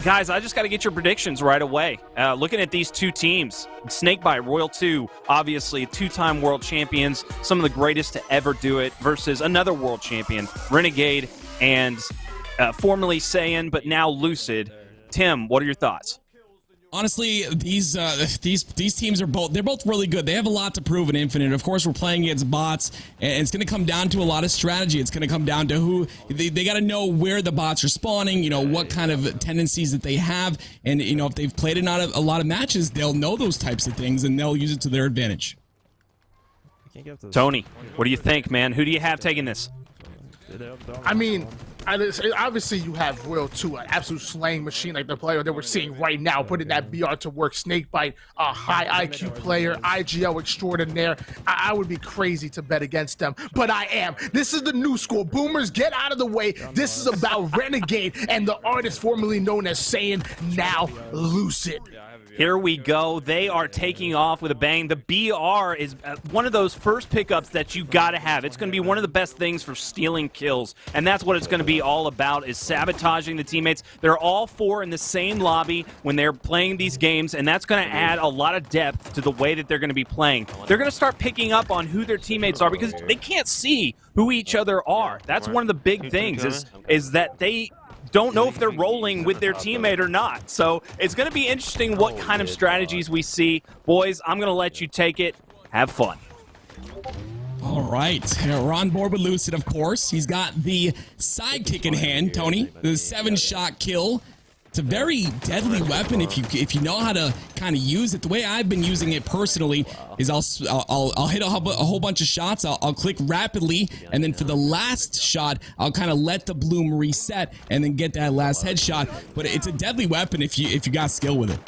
Guys, I just got to get your predictions right away. Looking at these two teams, Snakebite, Royal 2, obviously two-time world champions, some of the greatest to ever do it, versus another world champion, Renegade, and formerly Saiyan, but now Lucid. Tim, what are your thoughts? Honestly, these teams are they're both really good. They have a lot to prove in Infinite. Of course, we're playing against bots, and it's going to come down to a lot of strategy. It's going to come down to who they got to know where the bots are spawning, you know, what kind of tendencies that they have, and you know, if they've played a lot of matches, they'll know those types of things and they'll use it to their advantage. Tony, what do you think, man? Who do you have taking this? I mean, obviously you have Royal 2, an absolute slaying machine like the player that we're seeing right now, putting that BR to work. Snakebite, a high IQ player, IGL extraordinaire. I would be crazy to bet against them, but I am. This is the new school. Boomers, get out of the way. This is about Renegade and the artist formerly known as Saiyan, now Lucid. Here we go. They are taking off with a bang. The BR is one of those first pickups that you got to have. It's going to be one of the best things for stealing kills, and that's what it's going to be all about, is sabotaging the teammates. They're all four in the same lobby when they're playing these games, and that's going to add a lot of depth to the way that they're going to be playing. They're going to start picking up on who their teammates are because they can't see who each other are. That's one of the big things is that they don't know if they're rolling with their teammate or not. So it's going to be interesting what kind of strategies we see. Boys, I'm going to let you take it. Have fun. All right, we're on board with Lucid, of course. He's got the sidekick in hand, Tony, the 7-shot kill. It's a very deadly weapon if you know how to kind of use it. The way I've been using it personally is I'll hit a whole bunch of shots. I'll click rapidly, and then for the last shot, I'll kind of let the bloom reset and then get that last headshot. But it's a deadly weapon if you got skill with it.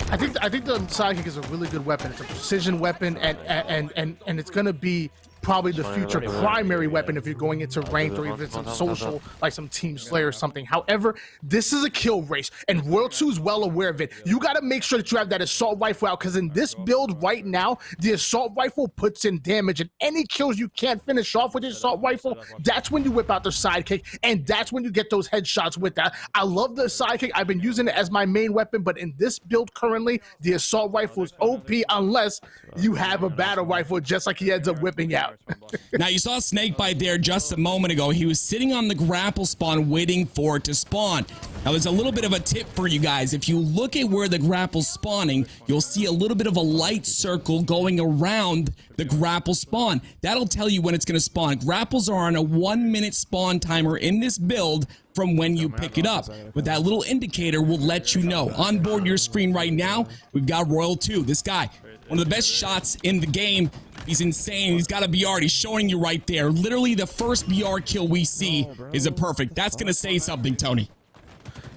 I think the sidekick is a really good weapon. It's a precision weapon, and it's gonna be probably the future primary weapon if you're going into ranked or even some social, like some Team Slayer or something. However, this is a kill race, and Royal 2 is well aware of it. You got to make sure that you have that assault rifle out, because in this build right now, the assault rifle puts in damage, and any kills you can't finish off with the assault rifle, that's when you whip out the sidekick, and that's when you get those headshots with that. I love the sidekick. I've been using it as my main weapon, but in this build currently, the assault rifle is OP unless you have a battle rifle, just like he ends up whipping out. Now, you saw Snakebite there just a moment ago. He was sitting on the grapple spawn waiting for it to spawn. Now, there's a little bit of a tip for you guys. If you look at where the grapple's spawning, you'll see a little bit of a light circle going around the grapple spawn. That'll tell you when it's going to spawn. Grapples are on a 1-minute spawn timer in this build from when you pick it up, but that little indicator will let you know. On board your screen right now, we've got Royal 2. This guy, one of the best shots in the game. He's insane. He's got a BR. He's showing you right there. Literally, the first BR kill we see is a perfect. That's going to say something, Tony.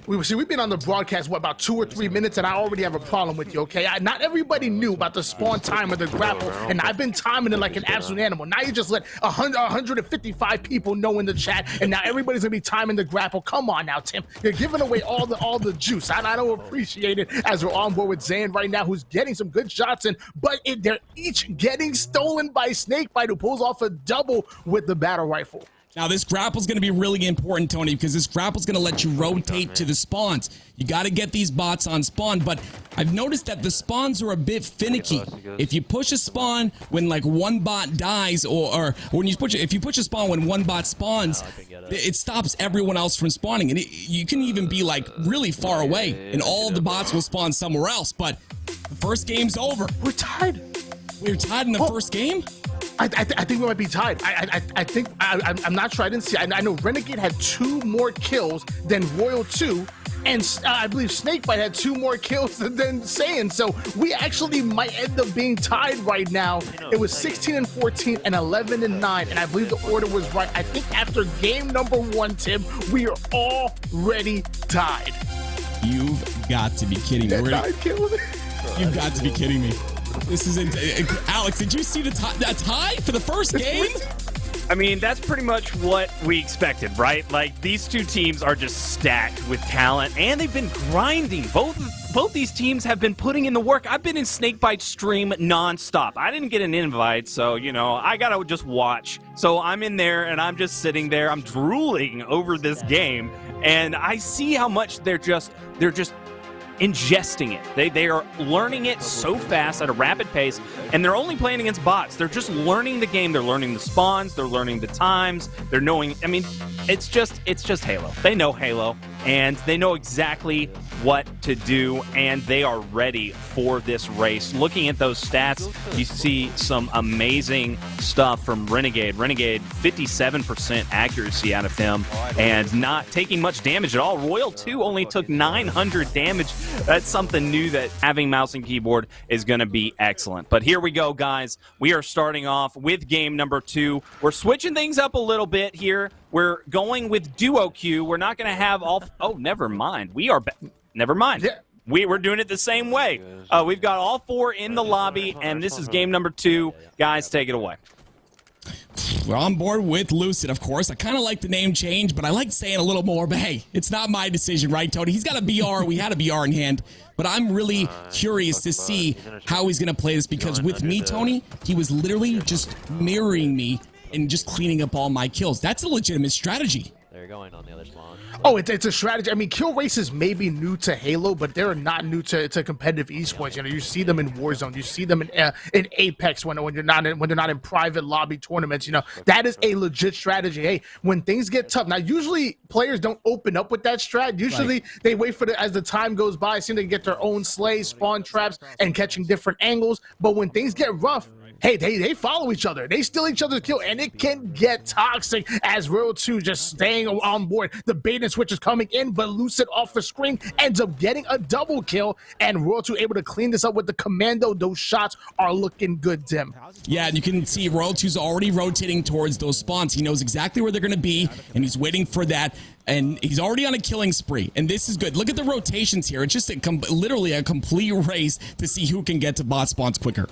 We've been on the broadcast, what, about 2 or 3 minutes, and I already have a problem with you, okay? Not everybody knew about the spawn time of the grapple, and I've been timing it like an absolute animal. Now you just let 155 people know in the chat, and now everybody's gonna be timing the grapple. Come on now, Tim. You're giving away all the juice. I don't appreciate it, as we're on board with Zayn right now, who's getting some good shots in, but they're each getting stolen by Snakebite, who pulls off a double with the battle rifle. Now, this grapple's going to be really important, Tony, because this grapple's going to let you rotate to the spawns. You got to get these bots on spawn, but I've noticed that the spawns are a bit finicky. If you push a spawn when like one bot dies, or when if you push a spawn when one bot spawns, it stops everyone else from spawning, and you can even be like really far away, and all the bots will spawn somewhere else. But the first game's over. We're tied. We're tied in the first game. I think we might be tied. I think I'm not sure. I didn't see. I know Renegade had 2 more kills than Royal 2, and I believe Snakebite had 2 more kills than Saiyan. So we actually might end up being tied right now. It was 16-14 and 11-9, and I believe the order was right. I think after game number 1, Tim, we are already tied. You've got to be kidding me. You've got to be kidding me. This is Alex, did you see that tie for the first game? I mean, that's pretty much what we expected, right? Like, these two teams are just stacked with talent, and they've been grinding. Both these teams have been putting in the work. I've been in Snakebite stream nonstop. I didn't get an invite, so, you know, I gotta just watch. So I'm in there, and I'm just sitting there. I'm drooling over this game, and I see how much they're just ingesting it. They are learning it so fast at a rapid pace, and they're only playing against bots. They're just learning the game. They're learning the spawns. They're learning the times. They're knowing. I mean, it's just Halo. They know Halo, and they know exactly what to do, and they are ready for this race. Looking at those stats, you see some amazing stuff from Renegade. Renegade, 57% accuracy out of him, and not taking much damage at all. Royal 2 only took 900 damage. That's something new that having mouse and keyboard is going to be excellent. But here we go, guys. We are starting off with game number 2. We're switching things up a little bit here. We're going with duo queue. We're not going to have all... Oh, never mind. Never mind. Yeah. We're doing it the same way. We've got all 4 in the lobby, and this is game number 2. Guys, take it away. We're on board with Lucid, of course. I kind of like the name change, but I like saying a little more. But hey, it's not my decision, right, Tony? He's got a BR. We had a BR in hand. But I'm really curious to see how he's going to play this, because with me, Tony, he was literally just mirroring me and just cleaning up all my kills. That's a legitimate strategy. They're going on the other spawn. Oh, it's a strategy. I mean, kill races may be new to Halo, but they're not new to competitive esports. You know, you see them in Warzone, you see them in Apex when they're not in private lobby tournaments. You know, that is a legit strategy. Hey, when things get tough, now usually players don't open up with that strat. Usually they wait for as the time goes by, seem to get their own slays, spawn traps, and catching different angles. But when things get rough, hey, they follow each other. They steal each other's kill, and it can get toxic as Royal 2 just staying on board. The bait and switch is coming in, but Lucid off the screen ends up getting a double kill, and Royal 2 able to clean this up with the commando. Those shots are looking good, Tim. Yeah, and you can see Royal 2's already rotating towards those spawns. He knows exactly where they're going to be, and he's waiting for that. And he's already on a killing spree, and this is good. Look at the rotations here. It's just literally a complete race to see who can get to bot spawns quicker.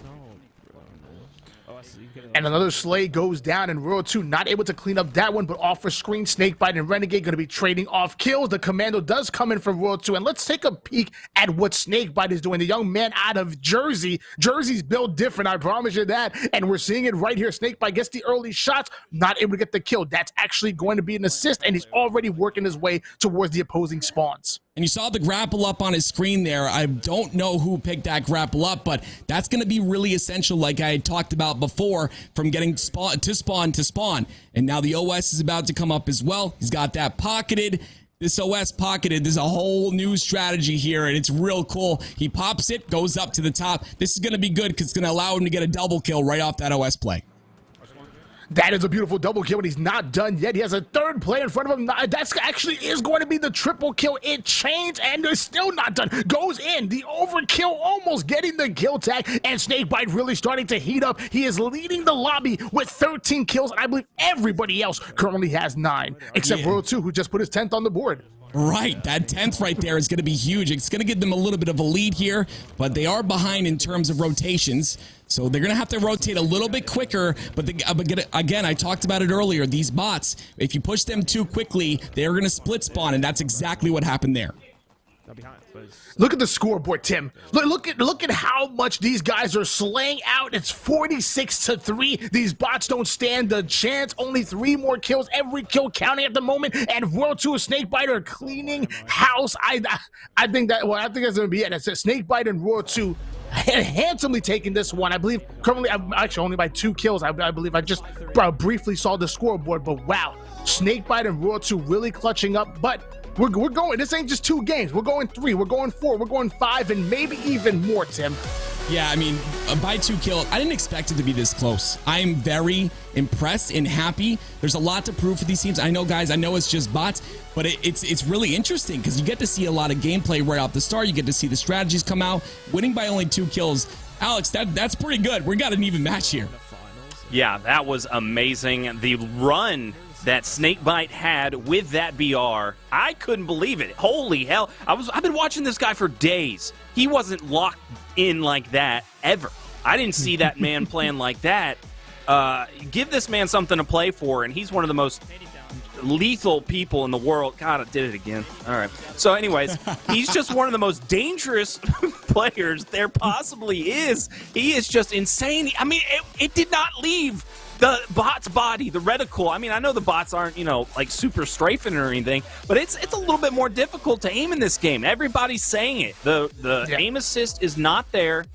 And another slay goes down, and Royal 2 not able to clean up that one, but off for screen, Snakebite and Renegade going to be trading off kills. The commando does come in for Royal 2, and let's take a peek at what Snakebite is doing. The young man out of Jersey. Jersey's built different, I promise you that, and we're seeing it right here. Snakebite gets the early shots, not able to get the kill. That's actually going to be an assist, and he's already working his way towards the opposing spawns. And you saw the grapple up on his screen there. I don't know who picked that grapple up, but that's going to be really essential, like I had talked about before, from getting spawn to spawn. And now the OS is about to come up as well. He's got that pocketed. This OS pocketed. There's a whole new strategy here, and it's real cool. He pops it, goes up to the top. This is going to be good because it's going to allow him to get a double kill right off that OS play. That is a beautiful double kill, but he's not done yet. He has a third play in front of him. That's actually is going to be the triple kill. It changed, and they're still not done. Goes in. The overkill, almost getting the kill tag, and Snakebite really starting to heat up. He is leading the lobby with 13 kills, and I believe everybody else currently has 9, except Royal 2, who just put his 10th on the board. Right, that 10th right there is going to be huge. It's going to give them a little bit of a lead here, but they are behind in terms of rotations. So they're going to have to rotate a little bit quicker. But again, I talked about it earlier. These bots, if you push them too quickly, they're going to split spawn, and that's exactly what happened there. Look at the scoreboard, Tim. Look at how much these guys are slaying out. It's 46-3. These bots don't stand a chance. Only 3 more kills. Every kill counting at the moment. And World 2 and Snakebite are cleaning house. I think that's gonna be it. It's Snakebite and World 2 handsomely taking this one. I believe currently I'm actually only by 2 kills. I believe I just briefly saw the scoreboard, but wow, Snakebite and World 2 really clutching up. But we're going, this ain't just 2 games. We're going 3, we're going 4, we're going 5, and maybe even more, Tim. Yeah, I mean, by 2 kills, I didn't expect it to be this close. I'm very impressed and happy. There's a lot to prove for these teams. I know, guys, I know it's just bots, but it's really interesting because you get to see a lot of gameplay right off the start. You get to see the strategies come out. Winning by only 2 kills. Alex, that's pretty good. We got an even match here. Yeah, that was amazing. The run that Snakebite had with that BR, I couldn't believe it. Holy hell. I've been watching this guy for days. He wasn't locked in like that ever. I didn't see that man playing like that give this man something to play for, and he's one of the most lethal people in the world. God, I did it again. All right. So anyways, he's just one of the most dangerous players there possibly is. He is just insane. I mean, it did not leave the bot's body, the reticle. I mean, I know the bots aren't, you know, like super strafing or anything, but it's a little bit more difficult to aim in this game. Everybody's saying it. The aim assist is not there,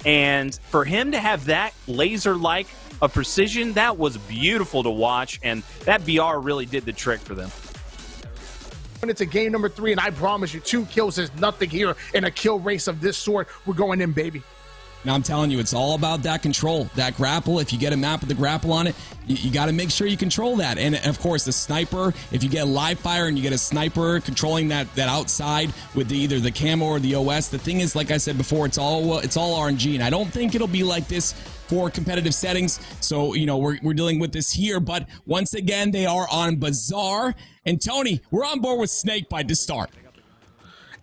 and for him to have that laser-like of precision, that was beautiful to watch, and that BR really did the trick for them. It's a game number 3, and I promise you, 2 kills is nothing here in a kill race of this sort. We're going in, baby. Now, I'm telling you, it's all about that control, that grapple. If you get a map with the grapple on it, you got to make sure you control that. And, of course, the sniper, if you get live fire and you get a sniper controlling that outside with either the camo or the OS, the thing is, like I said before, it's all RNG. And I don't think it'll be like this for competitive settings. So, you know, we're dealing with this here. But once again, they are on Bazaar. And, Tony, we're on board with Snakebite to start.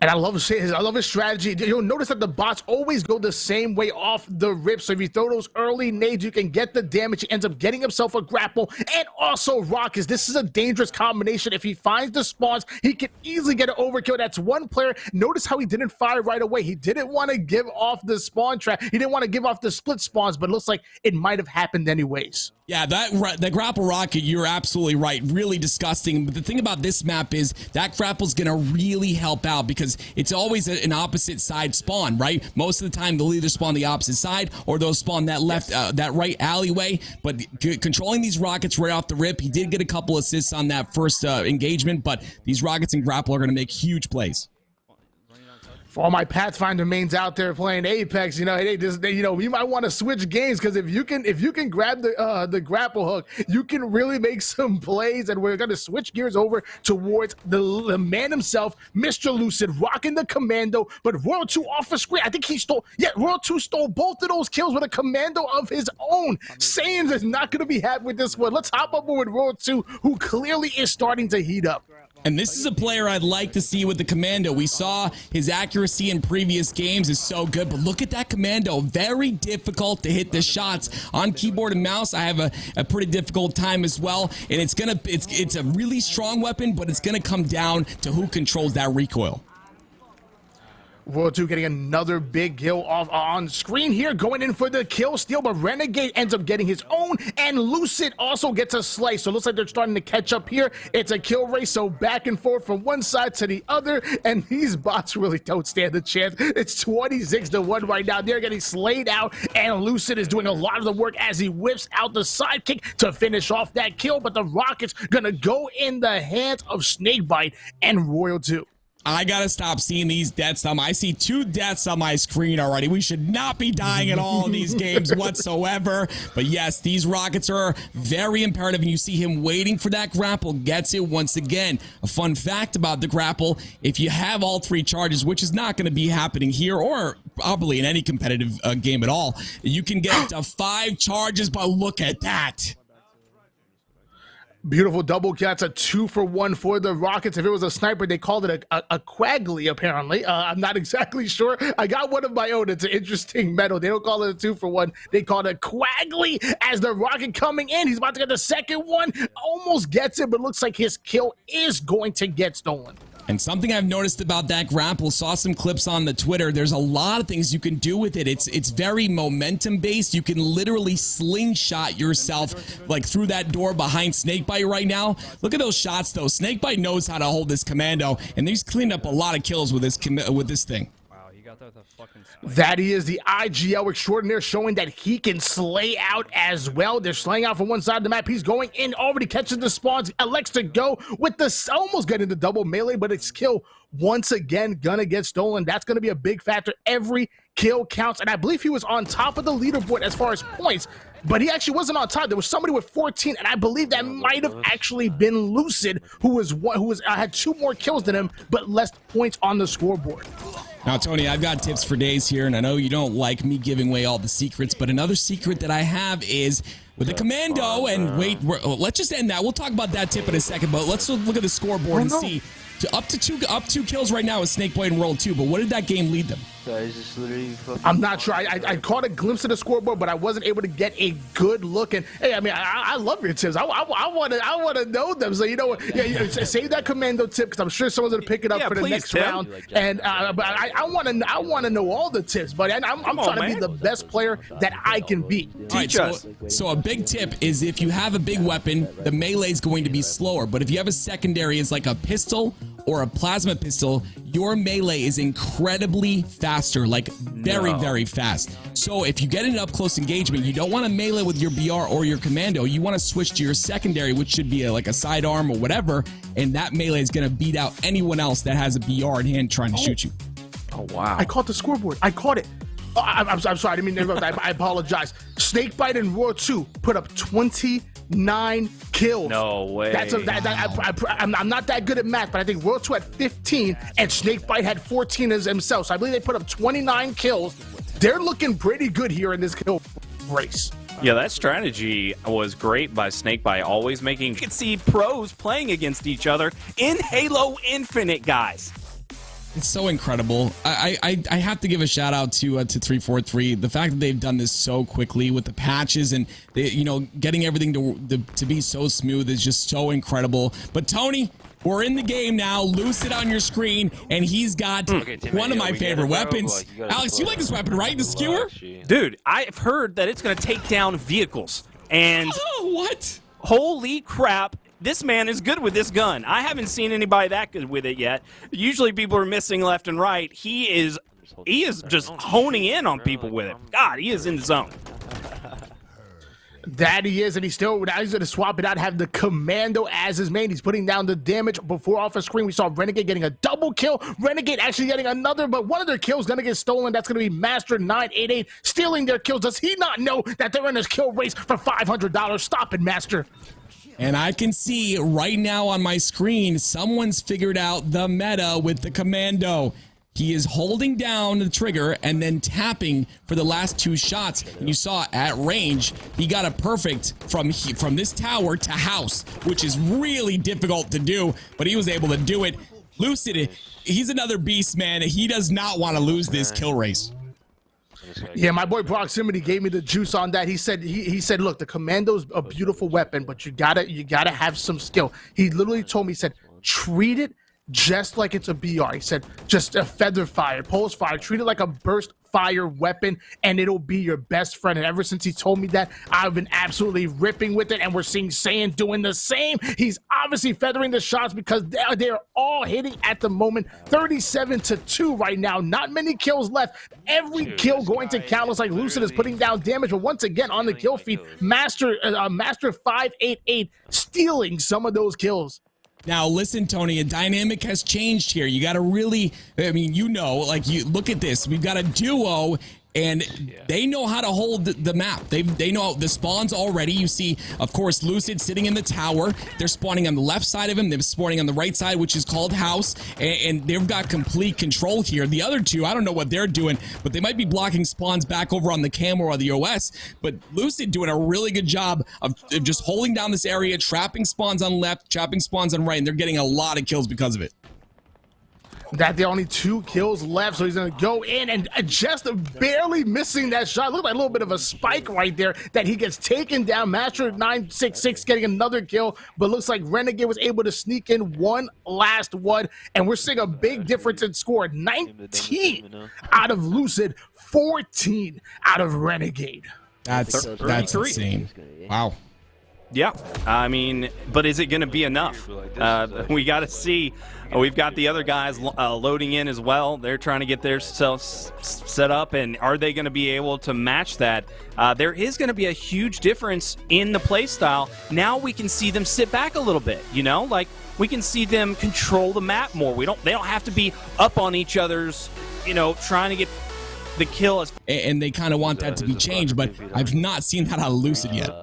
And I love his strategy. You'll notice that the bots always go the same way off the rip. So if you throw those early nades, you can get the damage. He ends up getting himself a grapple and also rockets. This is a dangerous combination. If he finds the spawns, he can easily get an overkill. That's one player. Notice how he didn't fire right away. He didn't want to give off the spawn trap. He didn't want to give off the split spawns, but it looks like it might have happened anyways. Yeah, that grapple rocket, you're absolutely right. Really disgusting. But the thing about this map is that grapple's going to really help out because it's always an opposite side spawn, right? Most of the time, they'll either spawn the opposite side or they'll spawn that left, that right alleyway. But controlling these rockets right off the rip, he did get a couple assists on that first engagement, but these rockets and grapple are going to make huge plays. For all my Pathfinder mains out there playing Apex, you know, you might want to switch games because if you can grab the grapple hook, you can really make some plays. And we're going to switch gears over towards the man himself, Mr. Lucid, rocking the commando. But Royal 2 off the screen. I think he stole. Yeah, Royal 2 stole both of those kills with a commando of his own. Saiyans is not going to be happy with this one. Let's hop up with Royal 2, who clearly is starting to heat up. And this is a player I'd like to see with the commando. We saw his accuracy in previous games is so good, but look at that commando. Very difficult to hit the shots. On keyboard and mouse, I have a pretty difficult time as well. And it's a really strong weapon, but it's gonna come down to who controls that recoil. Royal 2 getting another big kill off on screen here, going in for the kill steal, but Renegade ends up getting his own, and Lucid also gets a slice. So it looks like they're starting to catch up here. It's a kill race, so back and forth from one side to the other, and these bots really don't stand a chance. It's 26-1 right now. They're getting slayed out, and Lucid is doing a lot of the work as he whips out the sidekick to finish off that kill, but the rocket's gonna go in the hands of Snakebite and Royal 2. I gotta stop seeing these deaths I see 2 deaths on my screen already. We should not be dying at all in these games whatsoever. But yes, these rockets are very imperative, and you see him waiting for that grapple, gets it once again. A fun fact about the grapple, if you have all 3 charges, which is not going to be happening here or probably in any competitive game at all, you can get up to 5 charges, but look at that. Beautiful double kill. That's a 2-for-1 for the Rockets. If it was a sniper, they called it a quaggly, apparently. I'm not exactly sure. I got one of my own. It's an interesting medal. They don't call it a 2-for-1. They call it a quaggly as the Rocket coming in. He's about to get the second one. Almost gets it, but looks like his kill is going to get stolen. And something I've noticed about that grapple, saw some clips on the Twitter, there's a lot of things you can do with it. It's very momentum based. You can literally slingshot yourself like through that door behind Snakebite right now. Look at those shots though. Snakebite knows how to hold this commando, and he's cleaned up a lot of kills with this thing. That he is the IGL extraordinaire, showing that he can slay out as well. They're slaying out from one side of the map. He's going in, already catches the spawns, elects to go with the almost getting the double melee, but it's kill once again gonna get stolen. That's gonna be a big factor. Every kill counts, and I believe he was on top of the leaderboard as far as points, but he actually wasn't on top. There was somebody with 14, and I believe that might have actually been Lucid, who had 2 more kills than him, but less points on the scoreboard. Now, Tony, I've got tips for days here, and I know you don't like me giving away all the secrets, but another secret that I have is with the commando, and wait, let's just end that. We'll talk about that tip in a second, but let's look at the scoreboard and see. Up to two kills right now with Snakebite and World 2, but what did that game lead them? guys just literally fucking. I'm not sure. I caught a glimpse of the scoreboard, but I wasn't able to get a good look. And hey, I mean, I love your tips. I want to know them. So you know what? Yeah, save that commando tip because I'm sure someone's gonna pick it up for the please, next Tim. round. And but I want to know all the tips, buddy. And I'm trying to be the best player that I can be. Teach us. So a big tip is if you have a big weapon, the melee is going to be slower. But if you have a secondary, it's like a pistol or a plasma pistol, your melee is incredibly faster, like very fast. So if you get an up close engagement, you don't want to melee with your BR or your commando. You want to switch to your secondary, which should be like a sidearm or whatever, and that melee is going to beat out anyone else that has a BR in hand trying to shoot you. Oh, wow. I caught the scoreboard. I caught it. Oh, I'm sorry. I didn't mean to interrupt. I apologize. Snakebite in World 2 put up 29 kills. No way. I'm not that good at math, but I think World 2 had 15 and Snakebite had 14 as himself. So I believe they put up 29 kills. They're looking pretty good here in this kill race. Yeah, that strategy was great by Snakebite, always making... You can see pros playing against each other in Halo Infinite, guys. It's so incredible. I have to give a shout out to 343. The fact that they've done this so quickly with the patches and they, getting everything to be so smooth is just so incredible. But Tony, we're in the game now. Lucid on your screen, and he's got one of my favorite weapons. Alex, you like this weapon, right? The skewer? Dude, I've heard that it's going to take down vehicles. And what? Holy crap. This man is good with this gun. I haven't seen anybody that good with it yet. Usually people are missing left and right. He is just honing in on people with it. God, he is in the zone. That he is, and now he's going to swap it out, have the commando as his main. He's putting down the damage. Before off the screen, we saw Renegade getting a double kill. Renegade actually getting another, but one of their kills going to get stolen. That's going to be Master 988 stealing their kills. Does he not know that they're in this kill race for $500? Stop it, Master. And I can see right now on my screen, someone's figured out the meta with the commando. He is holding down the trigger and then tapping for the last 2 shots. And you saw at range, he got a perfect from this tower to house, which is really difficult to do, but he was able to do it. Lucid, he's another beast, man. He does not want to lose this kill race. Yeah, my boy Proximity gave me the juice on that. He said, look, the commando's a beautiful weapon, but you gotta have some skill. He literally told me, he said, treat it just like it's a BR. He said, just a feather fire, pulse fire, treat it like a burst fire weapon, and it'll be your best friend. And ever since he told me that, I've been absolutely ripping with it, and we're seeing Saiyan doing the same. He's obviously feathering the shots because they're all hitting at the moment. 37-2 right now. Not many kills left. Every kill going to count. Looks like Lucid is putting down damage, but once again on the kill feed, Master 588 stealing some of those kills. Now, listen, Tony, a dynamic has changed here. You got to really, like, you look at this. We've got a duo, and they know how to hold the map. They know the spawns already. You see, of course, Lucid sitting in the tower. They're spawning on the left side of him. They're spawning on the right side, which is called house, and they've got complete control here. The other two, I don't know what they're doing, but they might be blocking spawns back over on the cam or the OS, but Lucid doing a really good job of just holding down this area, trapping spawns on left, trapping spawns on right, and they're getting a lot of kills because of it. That there are only 2 kills left, so he's going to go in and just barely missing that shot. Looked like a little bit of a spike right there that he gets taken down. Master 966 getting another kill, but looks like Renegade was able to sneak in one last one, and we're seeing a big difference in score. 19 out of Lucid, 14 out of Renegade. That's insane. Wow. Yeah, I mean, but is it going to be enough? We got to see. We've got the other guys loading in as well. They're trying to get themselves set up, and are they going to be able to match that? There is going to be a huge difference in the play style. Now we can see them sit back a little bit, like we can see them control the map more. They don't have to be up on each other's, trying to get the kill. And they kind of want that to be changed, but I've not seen that out of Lucid yet.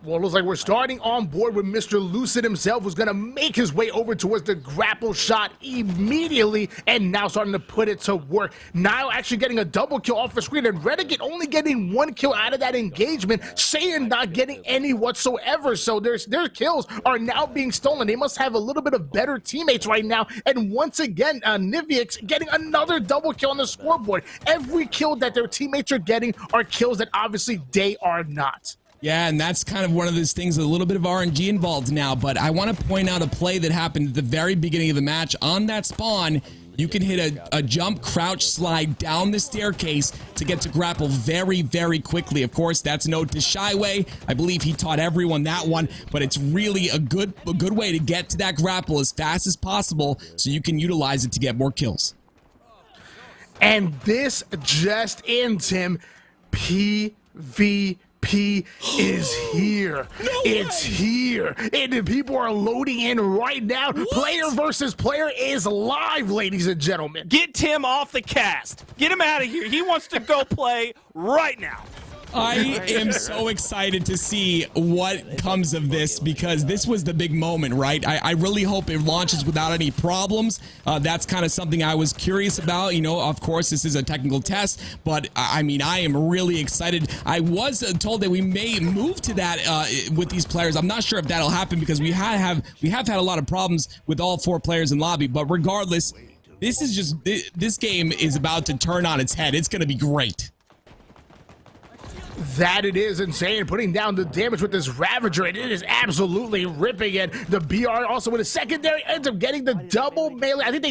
Well, it looks like we're starting on board with Mr. Lucid himself, who's going to make his way over towards the grapple shot immediately, and now starting to put it to work. Now actually getting a double kill off the screen, and Renegade only getting 1 kill out of that engagement, Saiyan not getting any whatsoever. So their kills are now being stolen. They must have a little bit of better teammates right now. And once again, Nivix getting another double kill on the scoreboard. Every kill that their teammates are getting are kills that obviously they are not. Yeah, and that's kind of one of those things, a little bit of RNG involved now, but I want to point out a play that happened at the very beginning of the match. On that spawn, you can hit a jump, crouch, slide down the staircase to get to grapple very, very quickly. Of course, that's an ode to Shyway. I believe he taught everyone that one, but it's really a good way to get to that grapple as fast as possible so you can utilize it to get more kills. And this just ends him. PvP is here. It's here. And people are loading in right now. What? Player versus player is live, ladies and gentlemen. Get Tim off the cast. Get him out of here. He wants to go play right now. I am so excited to see what comes of this, because this was the big moment, right? I really hope it launches without any problems. That's kind of something I was curious about. You know, of course, this is a technical test, but I mean, I am really excited. I was told that we may move to that with these players. I'm not sure if that'll happen, because we have had a lot of problems with all 4 players in lobby, but regardless, this game is about to turn on its head. It's going to be great. That it is insane, putting down the damage with this Ravager, and it is absolutely ripping it. The BR also with a secondary ends up getting the double melee. I think they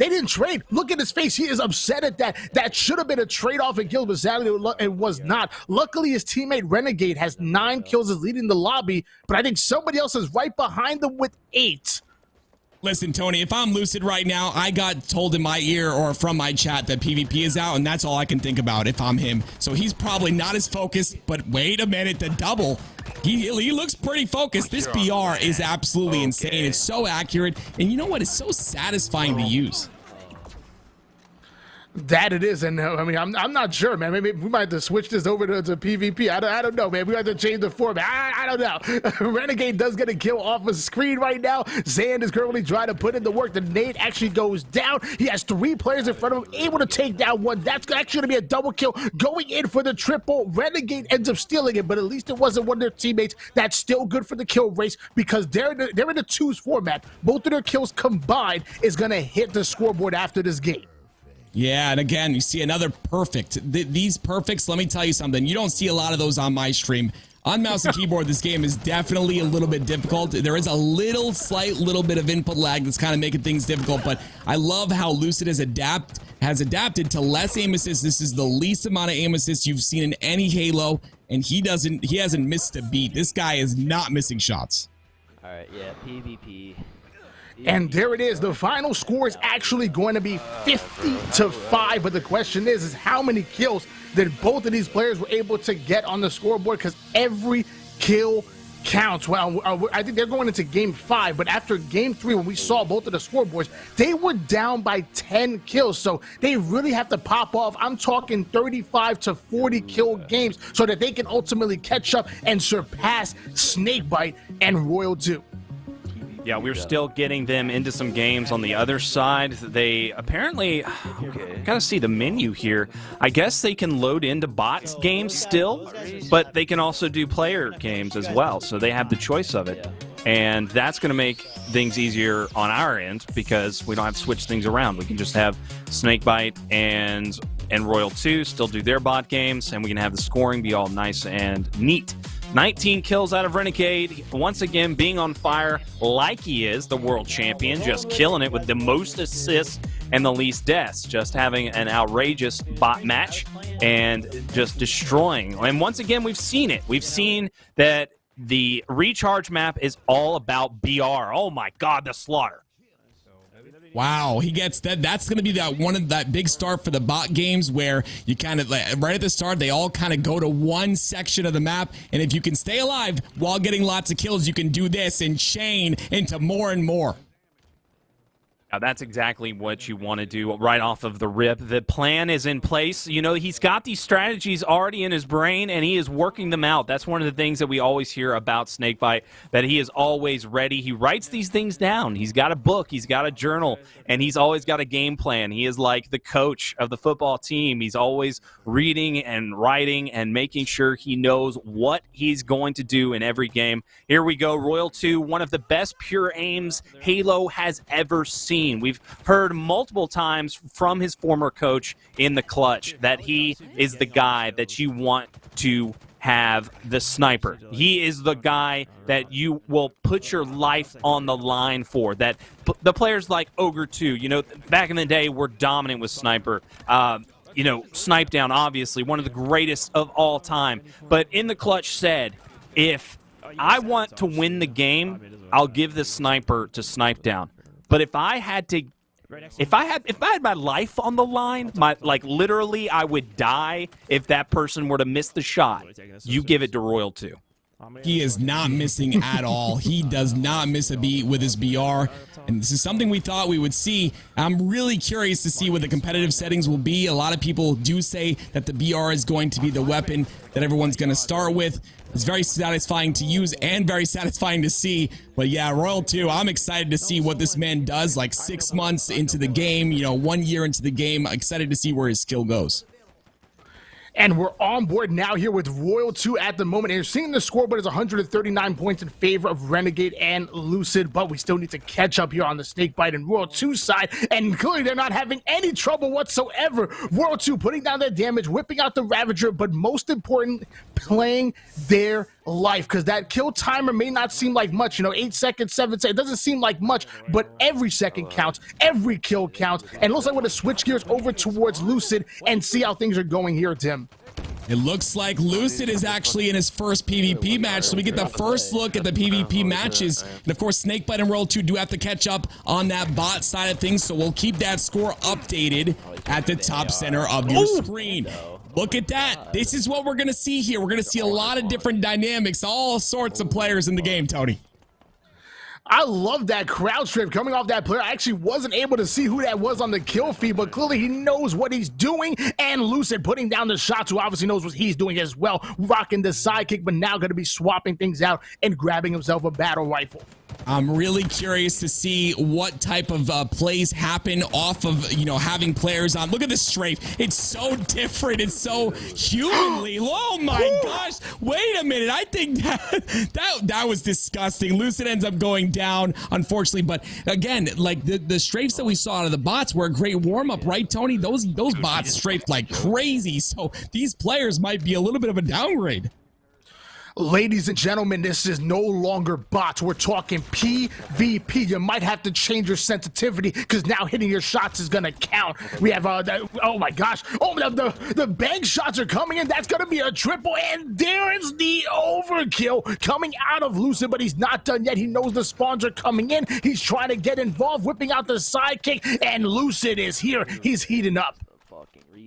didn't trade. Look at his face. He is upset at that. That should have been a trade-off and kills, but sadly it was not. Luckily, his teammate Renegade has 9 kills, is leading the lobby, but I think somebody else is right behind them with 8. Listen, Tony, if I'm Lucid right now, I got told in my ear or from my chat that PvP is out, and that's all I can think about if I'm him. So he's probably not as focused, but wait a minute, the double. He looks pretty focused. This BR is absolutely insane. It's so accurate, and you know what? It's so satisfying to use. That it is, and I mean, I'm not sure, man. Maybe we might have to switch this over to PvP. I don't know, man. We have to change the format. I don't know. Renegade does get a kill off the screen right now. Zand is currently trying to put in the work. The nade actually goes down. He has 3 players in front of him, able to take down 1. That's actually going to be a double kill, going in for the triple. Renegade ends up stealing it, but at least it wasn't one of their teammates. That's still good for the kill race, because they're in the 2s format. Both of their kills combined is going to hit the scoreboard after this game. Yeah, and again, you see another perfect. These perfects, let me tell you something. You don't see a lot of those on my stream. On mouse and keyboard, this game is definitely a little bit difficult. There is a slight little bit of input lag that's kind of making things difficult, but I love how Lucid has adapted to less aim assist. This is the least amount of aim assist you've seen in any Halo, and he hasn't missed a beat. This guy is not missing shots. All right, yeah, PvP. And there it is. The final score is actually going to be 50-5. But the question is how many kills did both of these players were able to get on the scoreboard? Because every kill counts. Well, I think they're going into game 5. But after game 3, when we saw both of the scoreboards, they were down by 10 kills. So they really have to pop off. I'm talking 35 to 40 kill games so that they can ultimately catch up and surpass Snakebite and Royal 2. Yeah, we're still getting them into some games on the other side. They apparently, gotta see the menu here. I guess they can load into bots games still, but they can also do player games as well. So they have the choice of it. And that's going to make things easier on our end, because we don't have to switch things around. We can just have Snakebite and Royal 2 still do their bot games, and we can have the scoring be all nice and neat. 19 kills out of Renegade, once again being on fire like he is, the world champion, just killing it with the most assists and the least deaths, just having an outrageous bot match and just destroying. And once again, we've seen it. We've seen that the recharge map is all about BR. Oh my God, the slaughter. Wow, he gets that. That's going to be that big start for the bot games, where you kind of right at the start, they all kind of go to one section of the map, and if you can stay alive while getting lots of kills, you can do this and chain into more and more. Now, that's exactly what you want to do right off of the rip. The plan is in place. You know, he's got these strategies already in his brain, and he is working them out. That's one of the things that we always hear about Snakebite, that he is always ready. He writes these things down. He's got a book. He's got a journal, and he's always got a game plan. He is like the coach of the football team. He's always reading and writing and making sure he knows what he's going to do in every game. Here we go. Royal 2, one of the best pure aims Halo has ever seen. We've heard multiple times from his former coach in the clutch that he is the guy that you want to have the sniper. He is the guy that you will put your life on the line for. That the players like Ogre 2, you know, back in the day were dominant with sniper. You know, Snipe Down, obviously, one of the greatest of all time. But in the clutch said, if I want to win the game, I'll give the sniper to Snipe Down. But if I had my life on the line, literally I would die if that person were to miss the shot. You give it to Royal 2. He is not missing at all. He does not miss a beat with his BR. And this is something we thought we would see. I'm really curious to see what the competitive settings will be. A lot of people do say that the BR is going to be the weapon that everyone's going to start with. It's very satisfying to use and very satisfying to see. But yeah, Royal 2, I'm excited to see what this man does, like 6 months into the game, you know, 1 year into the game. Excited to see where his skill goes. And we're on board now here with Royal 2 at the moment. And you're seeing the scoreboard is 139 points in favor of Renegade and Lucid, but we still need to catch up here on the Snakebite and Royal 2 side. And clearly they're not having any trouble whatsoever. Royal 2 putting down their damage, whipping out the Ravager, but most important, playing their life, because that kill timer may not seem like much, you know, 8 seconds, 7 seconds, it doesn't seem like much, but every second counts, every kill counts. And it looks like we're going to switch gears over towards Lucid and see how things are going here, Tim. It looks like Lucid is actually in his first PvP match, so we get the first look at the PvP matches. And of course, Snakebite and Royal 2 do have to catch up on that bot side of things, so we'll keep that score updated at the top center of your screen. Look at that. This is what we're going to see here. We're going to see a lot of different dynamics, all sorts of players in the game, Tony. I love that crowd strip coming off that player. I actually wasn't able to see who that was on the kill feed, but clearly he knows what he's doing. And Lucid putting down the shots, who obviously knows what he's doing as well, rocking the sidekick, but now going to be swapping things out and grabbing himself a battle rifle. I'm really curious to see what type of plays happen off of, you know, having players on. Look at this strafe. It's so different. It's so humanly. Oh my gosh. Wait a minute. I think that was disgusting. Lucid ends up going down, unfortunately. But again, like the strafes that we saw out of the bots were a great warm-up, right, Tony? Those bots strafed like crazy. So these players might be a little bit of a downgrade. Ladies and gentlemen, this is no longer bots. We're talking PvP. You might have to change your sensitivity because now hitting your shots is going to count. We have, oh my gosh. Oh, the bank shots are coming in. That's going to be a triple. And there is the overkill coming out of Lucid, but he's not done yet. He knows the spawns are coming in. He's trying to get involved, whipping out the sidekick, and Lucid is here. He's heating up.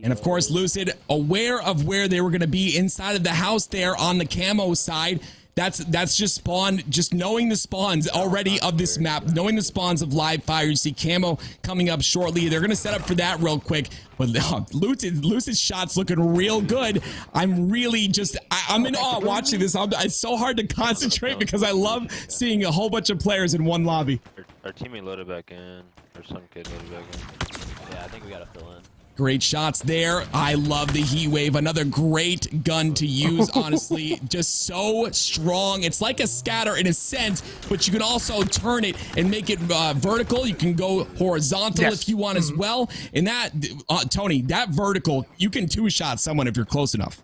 And of course, Lucid, aware of where they were going to be inside of the house there on the camo side. That's just spawn, just knowing the spawns already of this map, knowing the spawns of live fire. You see camo coming up shortly. They're going to set up for that real quick. But Lucid's shots looking real good. I'm really just, I'm in awe watching this. It's so hard to concentrate because I love seeing a whole bunch of players in one lobby. Our teammate loaded back in, or some kid loaded back in. Yeah, I think we gotta fill in. Great shots there. I love the heat wave. Another great gun to use, honestly. Just so strong. It's like a scatter in a sense, but you can also turn it and make it vertical. You can go horizontal if you want as well. And that, Tony, that vertical, you can two-shot someone if you're close enough.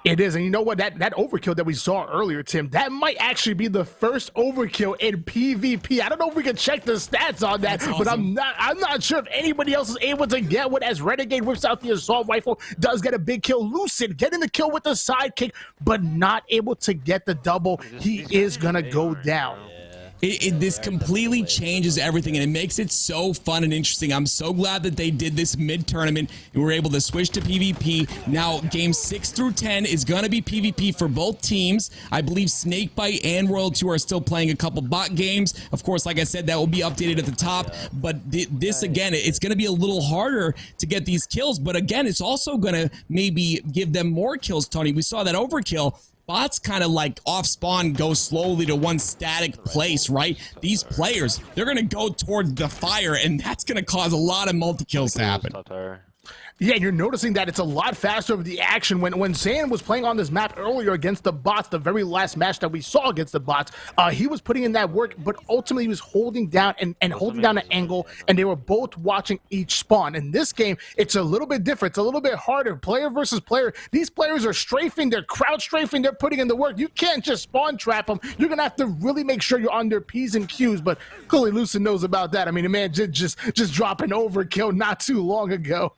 It is, and you know what? That overkill that we saw earlier, Tim, that might actually be the first overkill in PvP. I don't know if we can check the stats on that, but I'm not sure if anybody else is able to get one as Renegade whips out the assault rifle, does get a big kill. Lucid getting the kill with the sidekick, but not able to get the double. He is gonna go down. This completely changes everything, and it makes it so fun and interesting. I'm so glad that they did this mid-tournament and were able to switch to PvP. Now, games 6 through 10 is going to be PvP for both teams. I believe Snakebite and Royal 2 are still playing a couple bot games. Of course, like I said, that will be updated at the top. But this, again, it's going to be a little harder to get these kills. But again, it's also going to maybe give them more kills, Tony. We saw that overkill. Bots kind of like off spawn go slowly to one static place, right? These players, they're going to go towards the fire, and that's going to cause a lot of multi-kills to happen. Yeah, you're noticing that it's a lot faster of the action. When Zan was playing on this map earlier against the bots, the very last match that we saw against the bots, he was putting in that work, but ultimately he was holding down and holding down an angle, and they were both watching each spawn. In this game, it's a little bit different. It's a little bit harder. Player versus player. These players are strafing. They're crowd strafing. They're putting in the work. You can't just spawn trap them. You're going to have to really make sure you're on their P's and Q's, but clearly Lucid knows about that. I mean, the man just dropped an overkill not too long ago.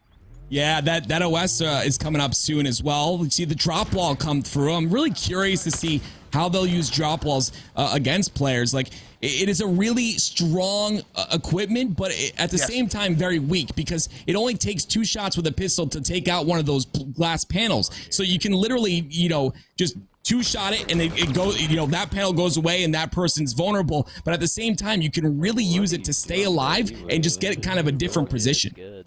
Yeah, that OS is coming up soon as well. We see the drop wall come through. I'm really curious to see how they'll use drop walls against players. Like, it is a really strong equipment, but at the same time very weak, because it only takes 2 shots with a pistol to take out one of those glass panels. So you can literally, you know, just 2-shot it and it goes, you know, that panel goes away and that person's vulnerable. But at the same time, you can really use it to stay alive and just get kind of a different position.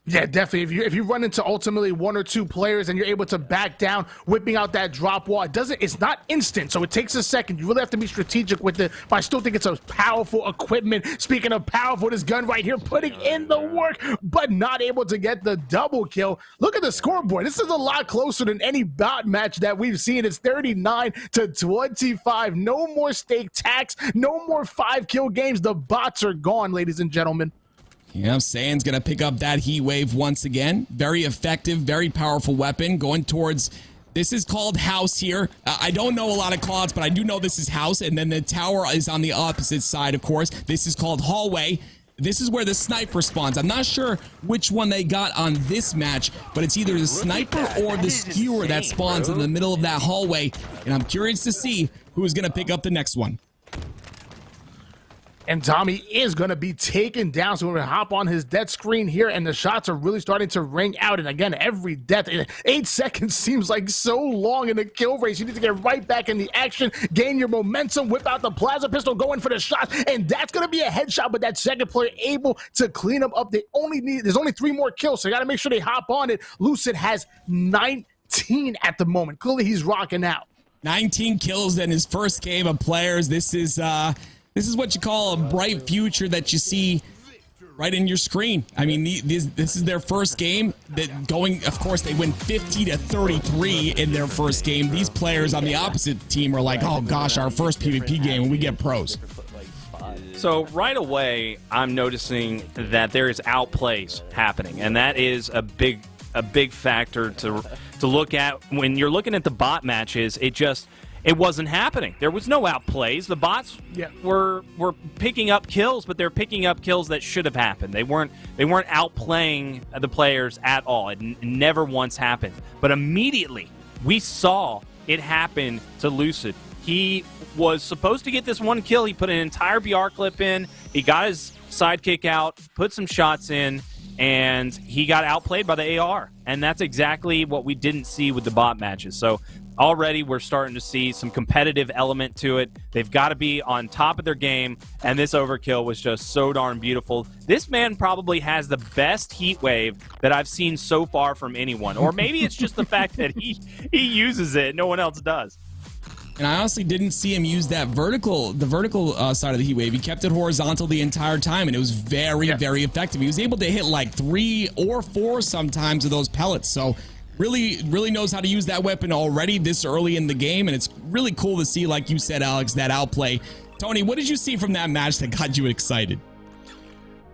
Yeah, definitely. If you run into ultimately 1 or 2 players and you're able to back down, whipping out that drop wall, it's not instant, so it takes a second. You really have to be strategic with it, but I still think it's a powerful equipment. Speaking of powerful, this gun right here, putting in the work, but not able to get the double kill. Look at the scoreboard. This is a lot closer than any bot match that we've seen. It's 39-25. No more stake tax, no more 5-kill games. The bots are gone, ladies and gentlemen. Yeah, Sand's going to pick up that heat wave once again. Very effective, very powerful weapon going towards, this is called house here. I don't know a lot of calls, but I do know this is house. And then the tower is on the opposite side, of course. This is called hallway. This is where the sniper spawns. I'm not sure which one they got on this match, but it's either the sniper or the skewer that spawns in the middle of that hallway. And I'm curious to see who is going to pick up the next one. And Tommy is going to be taken down, so we're going to hop on his death screen here, and the shots are really starting to ring out. And again, every death, 8 seconds seems like so long in the kill race. You need to get right back in the action, gain your momentum, whip out the plasma pistol, go in for the shot, and that's going to be a headshot, but that second player able to clean them up. There's only 3 more kills, so you got to make sure they hop on it. Lucid has 19 at the moment. Clearly, he's rocking out. 19 kills in his first game of players. This is what you call a bright future that you see right in your screen. I mean, this is their first game. That going, of course, they win 50-33 in their first game. These players on the opposite team are like, oh gosh, our first PvP game when we get pros. So right away, I'm noticing that there is outplays happening, and that is a big factor to look at when you're looking at the bot matches. It wasn't happening. There was no outplays. The bots were picking up kills, but they're picking up kills that should have happened. They weren't outplaying the players at all. It never once happened. But immediately we saw it happen to Lucid. He was supposed to get this 1 kill. He put an entire BR clip in. He got his sidekick out, put some shots in, and he got outplayed by the AR. And that's exactly what we didn't see with the bot matches. So already we're starting to see some competitive element to it. They've got to be on top of their game, and this overkill was just so darn beautiful. This man probably has the best heat wave that I've seen so far from anyone. Or maybe it's just the fact that he uses it, no one else does. And I honestly didn't see him use that vertical side of the heat wave. He kept it horizontal the entire time, and it was very effective. He was able to hit like 3 or 4 sometimes of those pellets. So really knows how to use that weapon already this early in the game, and it's really cool to see, like you said, Alex, that outplay. Tony, what did you see from that match that got you excited?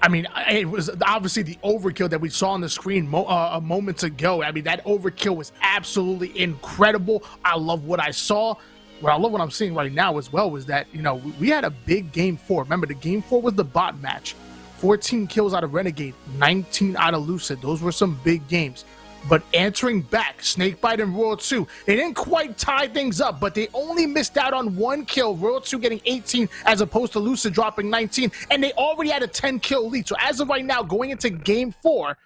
I mean, it was obviously the overkill that we saw on the screen moments ago. I mean, that overkill was absolutely incredible. I love what I saw. What I love what I'm seeing right now as well was that, you know, we had a big game 4. Remember, the game 4 was the bot match. 14 kills out of Renegade, 19 out of Lucid. Those were some big games. But answering back, Snakebite and Royal 2, they didn't quite tie things up, but they only missed out on 1 kill. Royal 2 getting 18 as opposed to Lucid dropping 19, and they already had a 10-kill lead. So as of right now, going into Game 4,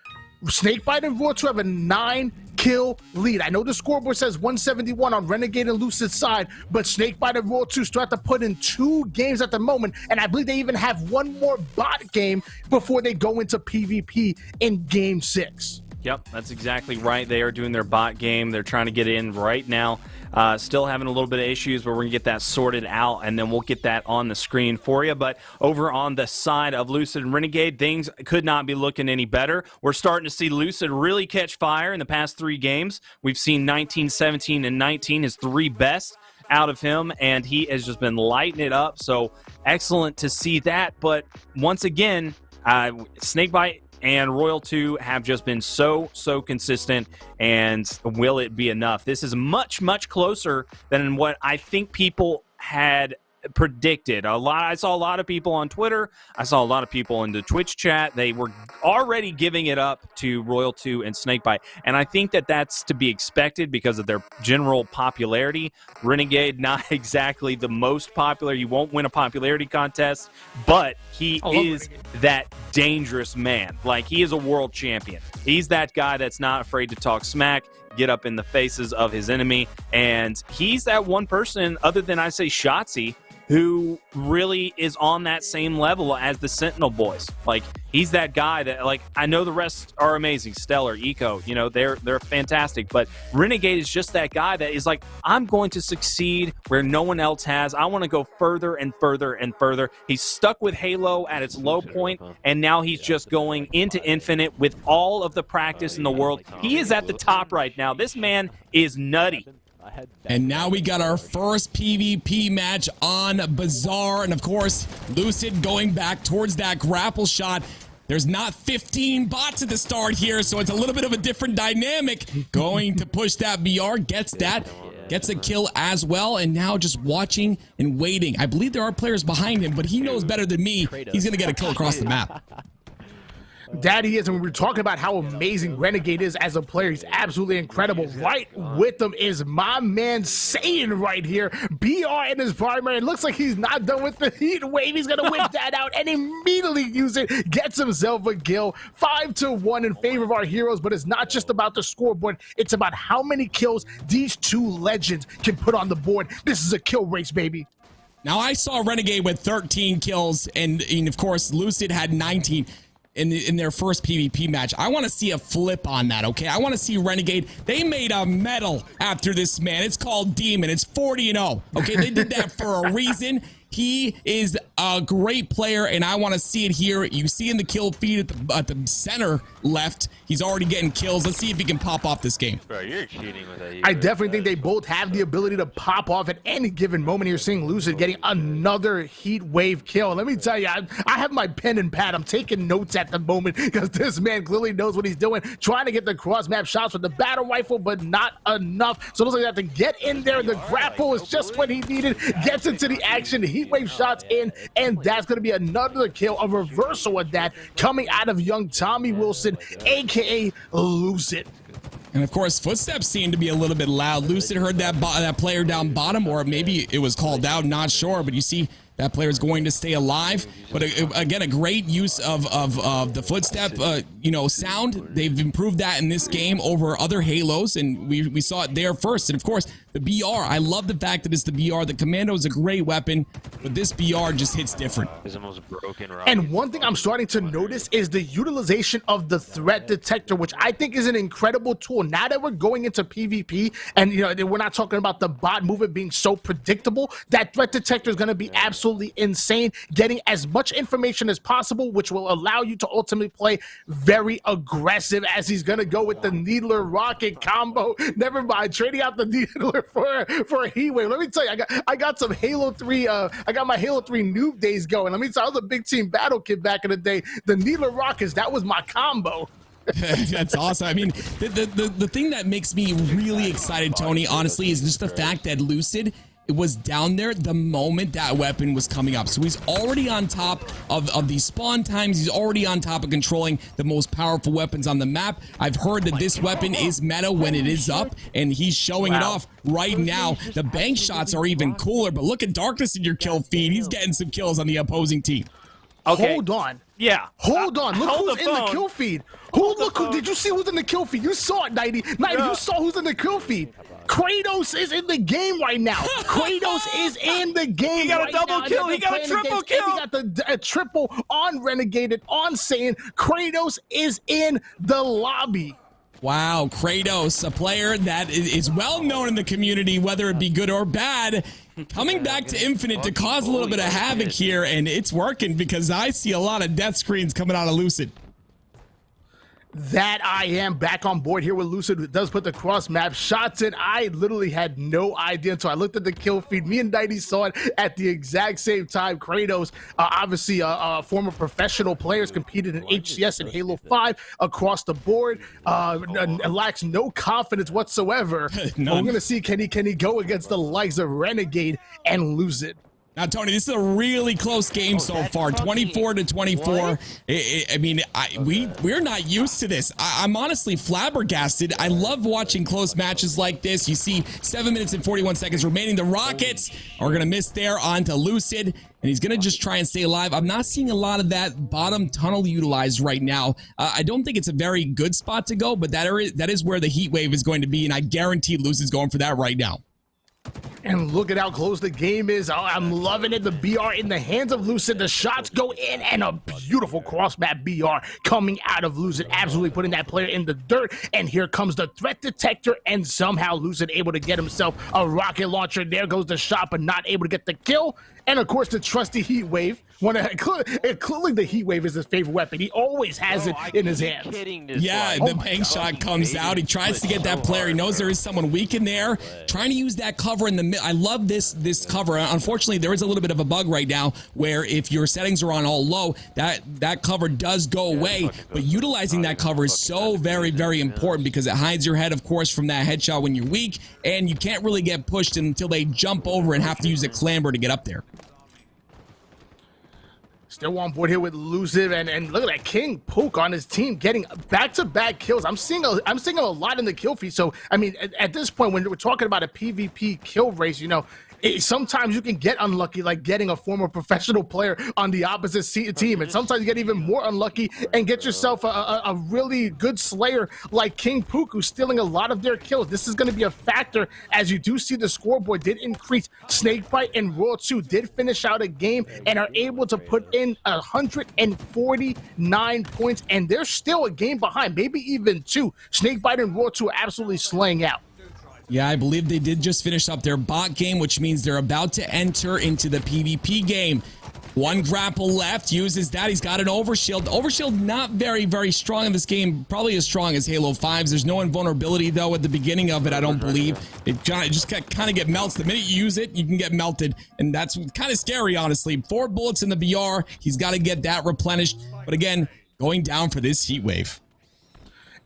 Snakebite and Royal 2 have a 9-kill lead. I know the scoreboard says 171 on Renegade and Lucid side, but Snakebite and Royal 2 still have to put in 2 games at the moment, and I believe they even have 1 more bot game before they go into PvP in Game 6. Yep, that's exactly right. They are doing their bot game. They're trying to get in right now. Still having a little bit of issues, but we're going to get that sorted out, and then we'll get that on the screen for you. But over on the side of Lucid and Renegade, things could not be looking any better. We're starting to see Lucid really catch fire in the past 3 games. We've seen 19, 17, and 19, his 3 best out of him, and he has just been lighting it up. So excellent to see that. But once again, Snakebite and Royal 2 have just been so consistent, and will it be enough? This is much closer than what I think people had predicted. I saw a lot of people on Twitter. I saw a lot of people in the Twitch chat. They were already giving it up to Royal 2 and Snakebite, and I think that that's to be expected because of their general popularity. Renegade, not exactly the most popular. You won't win a popularity contest, but he is that dangerous man. Like, he is a world champion. He's that guy that's not afraid to talk smack, get up in the faces of his enemy, and he's that one person, other than I say Shotzi, who really is on that same level as the Sentinel boys. Like, he's that guy that, like, I know the rest are amazing. Stellar, Eco, you know, they're fantastic, but Renegade is just that guy that is like, I'm going to succeed where no one else has. I want to go further and further and further. He's stuck with Halo at its low point, and now he's just going into Infinite with all of the practice in the world. He is at the top right now. This man is nutty. And now we got our first PvP match on Bazaar. And of course, Lucid going back towards that grapple shot. There's not 15 bots at the start here, so it's a little bit of a different dynamic. Going to push that BR, gets that, gets a kill as well, and now just watching and waiting. I believe there are players behind him, but he knows better than me. He's going to get a kill across the map. That he is, and we were talking about how amazing Renegade is as a player. He's absolutely incredible. Right with him is my man Saiyan right here. BR in his primary. It looks like he's not done with the heat wave. He's gonna whip that out and immediately use it. Gets himself a kill. 5-1 in favor of our heroes, but it's not just about the scoreboard. It's about how many kills these 2 legends can put on the board. This is a kill race, baby. Now, I saw Renegade with 13 kills, and of course, Lucid had 19. In their first PvP match. I want to see a flip on that, okay? I want to see Renegade. They made a medal after this man. It's called Demon. It's 40-0, okay? They did that for a reason. He is a great player, and I want to see it here. You see in the kill feed at the center left, he's already getting kills. Let's see if he can pop off this game. Bro, you're cheating with that. I definitely think they both have the ability to pop off at any given moment. You're seeing Lucid getting another heat wave kill. Let me tell you, I have my pen and pad. I'm taking notes at the moment because this man clearly knows what he's doing. Trying to get the cross-map shots with the battle rifle, but not enough. So it looks like they have to get in there. The grapple is just what he needed. Gets into the action. The heat wave shots in, and that's going to be another kill, a reversal of that coming out of young Tommy Wilson, aka Lucid. And of course, footsteps seem to be a little bit loud. Lucid heard that player down bottom, or maybe it was called out, not sure, but you see that player is going to stay alive. But again, a great use of the footstep, sound. They've improved that in this game over other Halos, and we saw it there first. And of course, the BR. I love the fact that it's the BR. The Commando is a great weapon, but this BR just hits different. It's the most broken rocket. And one thing I'm starting to notice is the utilization of the threat detector, which I think is an incredible tool. Now that we're going into PvP, and we're not talking about the bot movement being so predictable, that threat detector is going to be absolutely insane, getting as much information as possible, which will allow you to ultimately play very aggressive, as he's going to go with the Needler rocket combo. Never mind, trading out the Needler for a heat wave. Let me tell you, I got some Halo 3, I got my Halo 3 noob days going. Let me tell you, I was a big team battle kid back in the day. The Needler rockets, that was my combo. That's awesome. I mean, the thing that makes me really excited, Tony, honestly, is just the fact that Lucid was down there the moment that weapon was coming up. So he's already on top of these spawn times. He's already on top of controlling the most powerful weapons on the map. I've heard that this weapon is meta when it is up, and he's showing it off right now. The bank shots are even cooler, but look at Darkness in your kill feed. He's getting some kills on the opposing team. Okay. Hold on. Yeah. Hold on. Look Hold who's the in the phone. kill feed. Did you see who's in the kill feed? You saw it, 90. 90, you saw who's in the kill feed. Kratos is in the game right now. Kratos is in the game. He got a right double now. kill. He got a triple kill. He got a triple on Renegade and on Saiyan. Kratos is in the lobby. Wow, Kratos, a player that is well known in the community, whether it be good or bad, coming back to Infinite to cause a little bit of havoc here, and it's working because I see a lot of death screens coming out of Lucid. That I am back on board here with Lucid, who does put the cross map shots in. I literally had no idea until I looked at the kill feed. Me and Nighty saw it at the exact same time. Kratos, obviously former professional players, competed in HCS and Halo 5 across the board. Lacks no confidence whatsoever. We're going to see, can he go against the likes of Renegade and Lucid? Now, Tony, this is a really close game so far, 24-24. I mean, we're not used to this. I'm honestly flabbergasted. I love watching close matches like this. You see 7 minutes and 41 seconds remaining. The Rockets are going to miss there onto Lucid, and he's going to just try and stay alive. I'm not seeing a lot of that bottom tunnel utilized right now. I don't think it's a very good spot to go, but that is where the heat wave is going to be, and I guarantee Lucid's going for that right now. And look at how close the game is. Oh, I'm loving it. The BR in the hands of Lucid. The shots go in, and a beautiful cross-map BR coming out of Lucid, absolutely putting that player in the dirt. And here comes the threat detector, and somehow Lucid able to get himself a rocket launcher. There goes the shot, but not able to get the kill. And of course, the trusty heat wave. Clearly, the heat wave is his favorite weapon. He always has it in his hands. Yeah, the bank shot comes out. He tries to get that player. He knows there is someone weak in there. Trying to use that cover in the middle. I love this cover. Unfortunately, there is a little bit of a bug right now where if your settings are on all low, that cover does go away. But utilizing that cover is so very, very important because it hides your head, of course, from that headshot when you're weak, and you can't really get pushed until they jump over and have to use a clamber to get up there. Still on board here with Lucid, and look at that King Poke on his team getting back-to-back kills. I'm seeing a lot in the kill feed. So I mean, at this point, when we're talking about a PvP kill race, you know, sometimes you can get unlucky, like getting a former professional player on the opposite team, and sometimes you get even more unlucky and get yourself a really good slayer like King Pook, who's stealing a lot of their kills. This is going to be a factor, as you do see the scoreboard did increase. Snakebite and Royal 2 did finish out a game and are able to put in 149 points, and they're still a game behind, maybe even two. Snakebite and Royal 2 are absolutely slaying out. Yeah, I believe they did just finish up their bot game, which means they're about to enter into the PvP game. One grapple left, uses that. He's got an overshield. Overshield not very, very strong in this game. Probably as strong as Halo 5's. There's no invulnerability, though, at the beginning of it, I don't believe. It just kind of get melts. The minute you use it, you can get melted. And that's kind of scary, honestly. 4 bullets in the BR. He's got to get that replenished. But again, going down for this heat wave.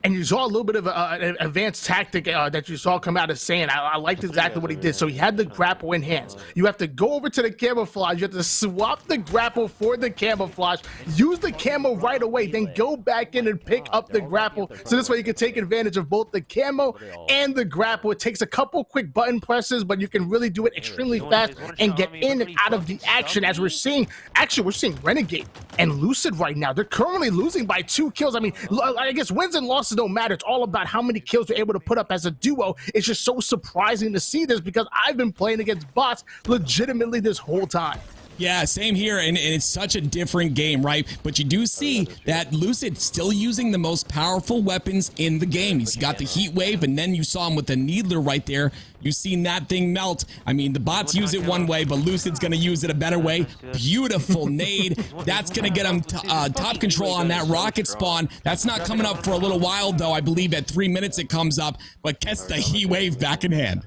And you saw a little bit of an advanced tactic that you saw come out of Saiyan. I liked exactly what he did. So he had the grapple in hands. You have to go over to the camouflage. You have to swap the grapple for the camouflage. Use the camo right away. Then go back in and pick up the grapple. So this way you can take advantage of both the camo and the grapple. It takes a couple quick button presses, but you can really do it extremely fast and get in and out of the action. As we're seeing, actually, we're seeing Renegade and Lucid right now. They're currently losing by 2 kills. I mean, I guess wins and losses don't matter. It's all about how many kills you're able to put up as a duo. It's just so surprising to see this because I've been playing against bots legitimately this whole time. Yeah, same here, and it's such a different game, right? But you do see that Lucid still using the most powerful weapons in the game. He's got the heat wave, and then you saw him with the needler right there. You've seen that thing melt. I mean, the bots use it one way, but Lucid's going to use it a better way. Beautiful nade. That's going to get him top control on that rocket spawn. That's not coming up for a little while, though. I believe at 3 minutes it comes up, but gets the heat wave back in hand.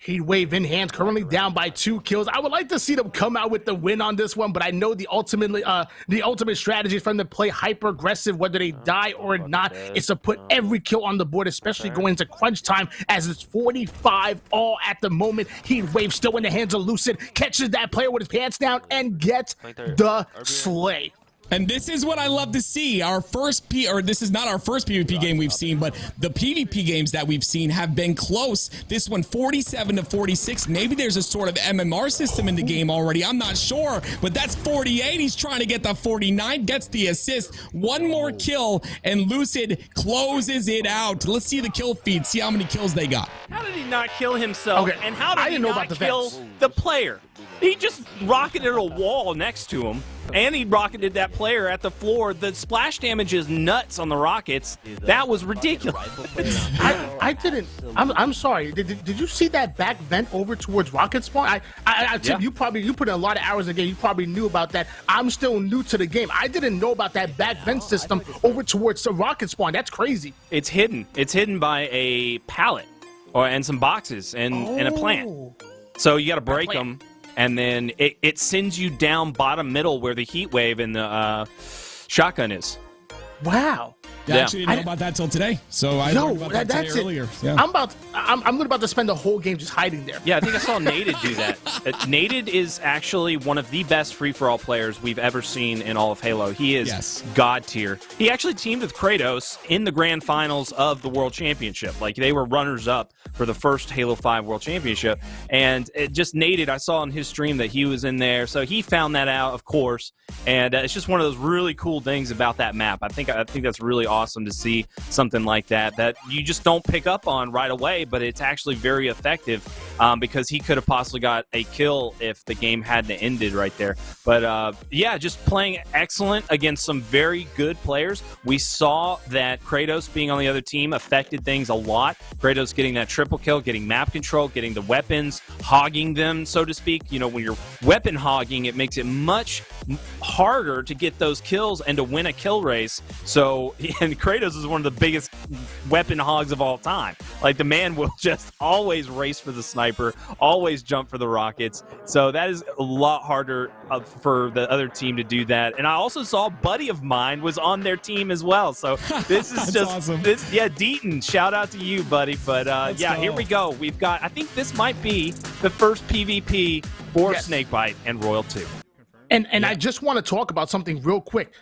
Heat Wave in hand, currently down by 2 kills. I would like to see them come out with the win on this one, but I know the ultimate strategy is for them to play hyper aggressive, whether they die or not. It's to put every kill on the board, especially going into crunch time, as it's 45 all at the moment. Heat Wave still in the hands of Lucid, catches that player with his pants down and gets the slay. And this is what I love to see. This is not our first PvP game we've seen, but the PvP games that we've seen have been close. This one, 47 to 46. Maybe there's a sort of MMR system in the game already. I'm not sure, but that's 48. He's trying to get the 49, gets the assist. One more kill, and Lucid closes it out. Let's see the kill feed, see how many kills they got. How did he not kill himself? Okay, And how did he didn't know not about the kill vents. the player? He just rocketed a wall next to him, and he rocketed that player at the floor. The splash damage is nuts on the rockets. That was ridiculous. I didn't. I'm sorry. Did you see that back vent over towards rocket spawn? Tim, you put in a lot of hours in the game. You probably knew about that. I'm still new to the game. I didn't know about that back vent system over towards the rocket spawn. That's crazy. It's hidden. It's hidden by a pallet and some boxes and a plant. So you got to break them. And then it sends you down bottom middle where the heat wave and the shotgun is. Wow. I actually didn't know about that till today. So I learned about that today earlier. Yeah. I'm about to spend the whole game just hiding there. Yeah, I think I saw Naded do that. Naded is actually one of the best free-for-all players we've ever seen in all of Halo. He is god tier. He actually teamed with Kratos in the grand finals of the World Championship. Like, they were runners-up for the first Halo 5 World Championship. And it just Naded, I saw on his stream that he was in there. So he found that out, of course. And it's just one of those really cool things about that map. I think that's really awesome to see something like that you just don't pick up on right away, but it's actually very effective because he could have possibly got a kill if the game hadn't ended right there. But yeah, just playing excellent against some very good players. We saw that Kratos being on the other team affected things a lot. Kratos getting that triple kill, getting map control, getting the weapons, hogging them, so to speak. You know, when you're weapon hogging, it makes it much harder to get those kills and to win a kill race. So, and Kratos is one of the biggest weapon hogs of all time. Like, the man will just always race for the sniper, always jump for the rockets. So that is a lot harder for the other team to do that. And I also saw a buddy of mine was on their team as well. So this is just awesome. Yeah, Deaton, shout out to you, buddy. But yeah, here we go. We've got, I think this might be the first PvP for Snakebite and Royal 2. And I just want to talk about something real quick.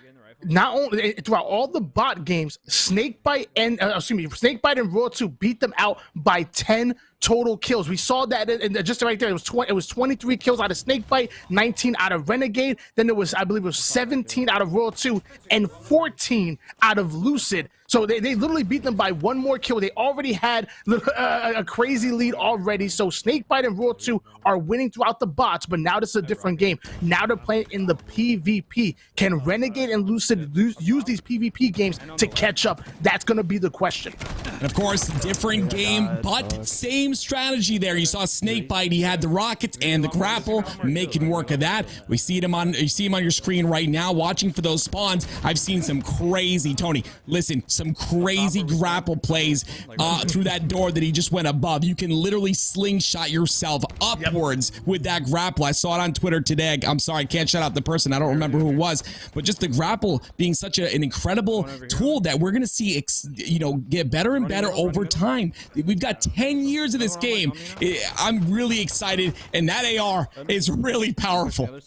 Not only throughout all the bot games, Snakebite and Royal 2 beat them out by 10 total kills. We saw that just right there. It was 23 kills out of Snakebite, 19 out of Renegade. Then I believe it was 17 out of Royal 2 and 14 out of Lucid. So they literally beat them by one more kill. They already had a crazy lead already. So Snakebite and Royal 2 are winning throughout the bots, but now this is a different game. Now they're playing in the PvP. Can Renegade and Lucid use these PvP games to catch up? That's going to be the question. And of course, different game, but same strategy there. You saw Snakebite, he had the rockets and the grapple, making work of that. You see him on your screen right now, watching for those spawns. I've seen some crazy, Tony, listen, some crazy grapple plays through that door that he just went above. You can literally slingshot yourself upwards with that grapple. I saw it on Twitter today. I'm sorry, I can't shout out the person. I don't remember who it was, but just the grapple being such an incredible tool that we're going to see, get better and better over time. We've got 10 years of this game. I'm really excited, and that AR is really powerful.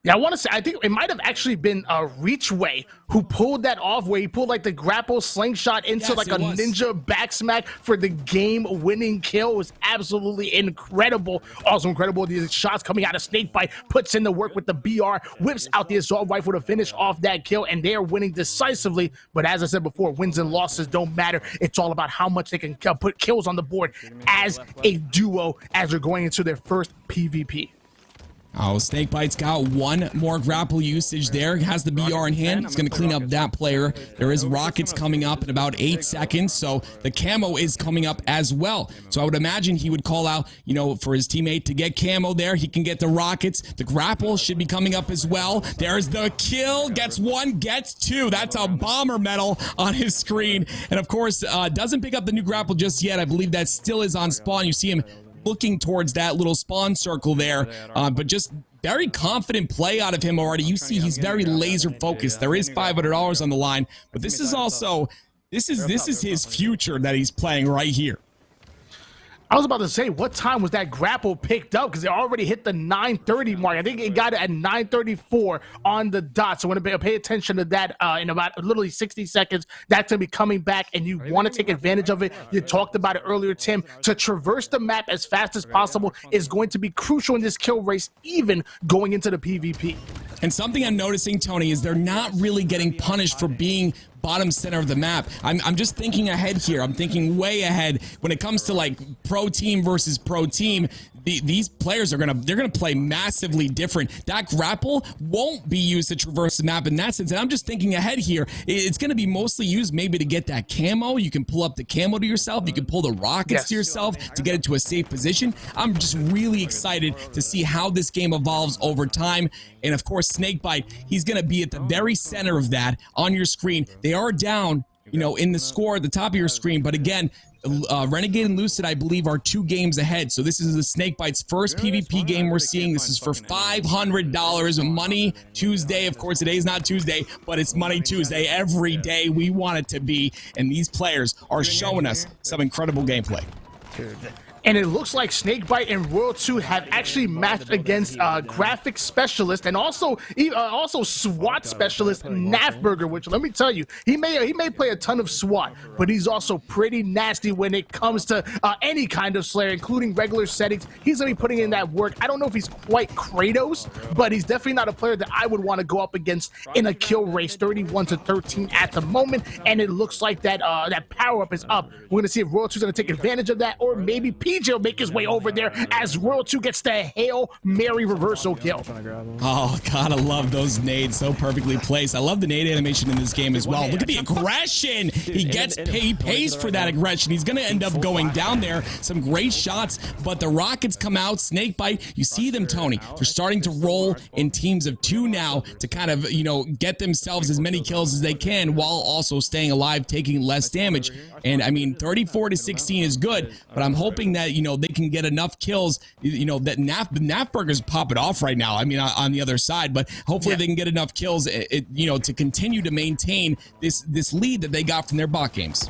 Yeah, I want to say, I think it might have actually been Reachway who pulled that off, where he pulled like the grapple slingshot into like a ninja backsmack for the game-winning kill. It was absolutely incredible. Also incredible, these shots coming out of Snakebite, puts in the work with the BR, whips out the assault rifle to finish off that kill, and they are winning decisively. But as I said before, wins and losses don't matter. It's all about how much they can put kills on the board as a duo as they're going into their first PvP. Oh, Snakebite's got one more grapple usage there. Has the BR in hand. He's going to clean up that player. There is rockets coming up in about 8 seconds, so the camo is coming up as well. So I would imagine he would call out, for his teammate to get camo there. He can get the rockets. The grapple should be coming up as well. There's the kill. Gets one, gets two. That's a bomber medal on his screen. And of course, doesn't pick up the new grapple just yet. I believe that still is on spawn. You see him looking towards that little spawn circle there, but just very confident play out of him already. You see he's very laser focused. There is $500 on the line, but this is also, this is his future that he's playing right here. I was about to say, what time was that grapple picked up? Because it already hit the 9:30 mark. I think it got it at 9:34 on the dot. So I want to pay attention to that in about literally 60 seconds. That's going to be coming back, and you want to take advantage of it. You talked about it earlier, Tim. To traverse the map as fast as possible is going to be crucial in this kill race, even going into the PvP. And something I'm noticing, Tony, is they're not really getting punished for being bottom center of the map. I'm just thinking ahead here. I'm thinking way ahead when it comes to like pro team versus pro team. These players they're gonna play massively different. That grapple won't be used to traverse the map in that sense. And I'm just thinking ahead here. It's gonna be mostly used maybe to get that camo. You can pull up the camo to yourself. You can pull the rockets to yourself to get into a safe position. I'm just really excited to see how this game evolves over time. And of course, Snakebite, he's gonna be at the very center of that on your screen. They are down, you know, in the score at the top of your screen, but again, Renegade and Lucid, I believe, are 2 games ahead. So this is the Snakebite's first PvP game we're seeing. This is for $500. Money Tuesday. Of course, today's not Tuesday, but it's Money Tuesday every day. We want it to be, and these players are showing us some incredible gameplay. And it looks like Snakebite and Royal 2 have actually matched against graphics specialist and also SWAT specialist Nafburger, which let me tell you, he may play a ton of SWAT, but he's also pretty nasty when it comes to any kind of Slayer, including regular settings. He's gonna be putting in that work. I don't know if he's quite Kratos, but he's definitely not a player that I would want to go up against in a kill race. 31-13 at the moment, and it looks like that that power up is up. We're gonna see if Royal 2 is gonna take advantage of that, or maybe PJ will make his way over there as Royal 2 gets the Hail Mary reversal kill. Oh, God, I love those nades. So perfectly placed. I love the nade animation in this game as well. Look at the aggression. He pays for that aggression. He's going to end up going down there. Some great shots, but the rockets come out. Snakebite, you see them, Tony. They're starting to roll in teams of 2 now to kind of, you know, get themselves as many kills as they can while also staying alive, taking less damage. And, I mean, 34-16 is good, but I'm hoping that, you know, they can get enough kills, you know, that Nafburger's popping off right now. I mean, on the other side, but hopefully they can get enough kills, you know, to continue to maintain this lead that they got from their bot games.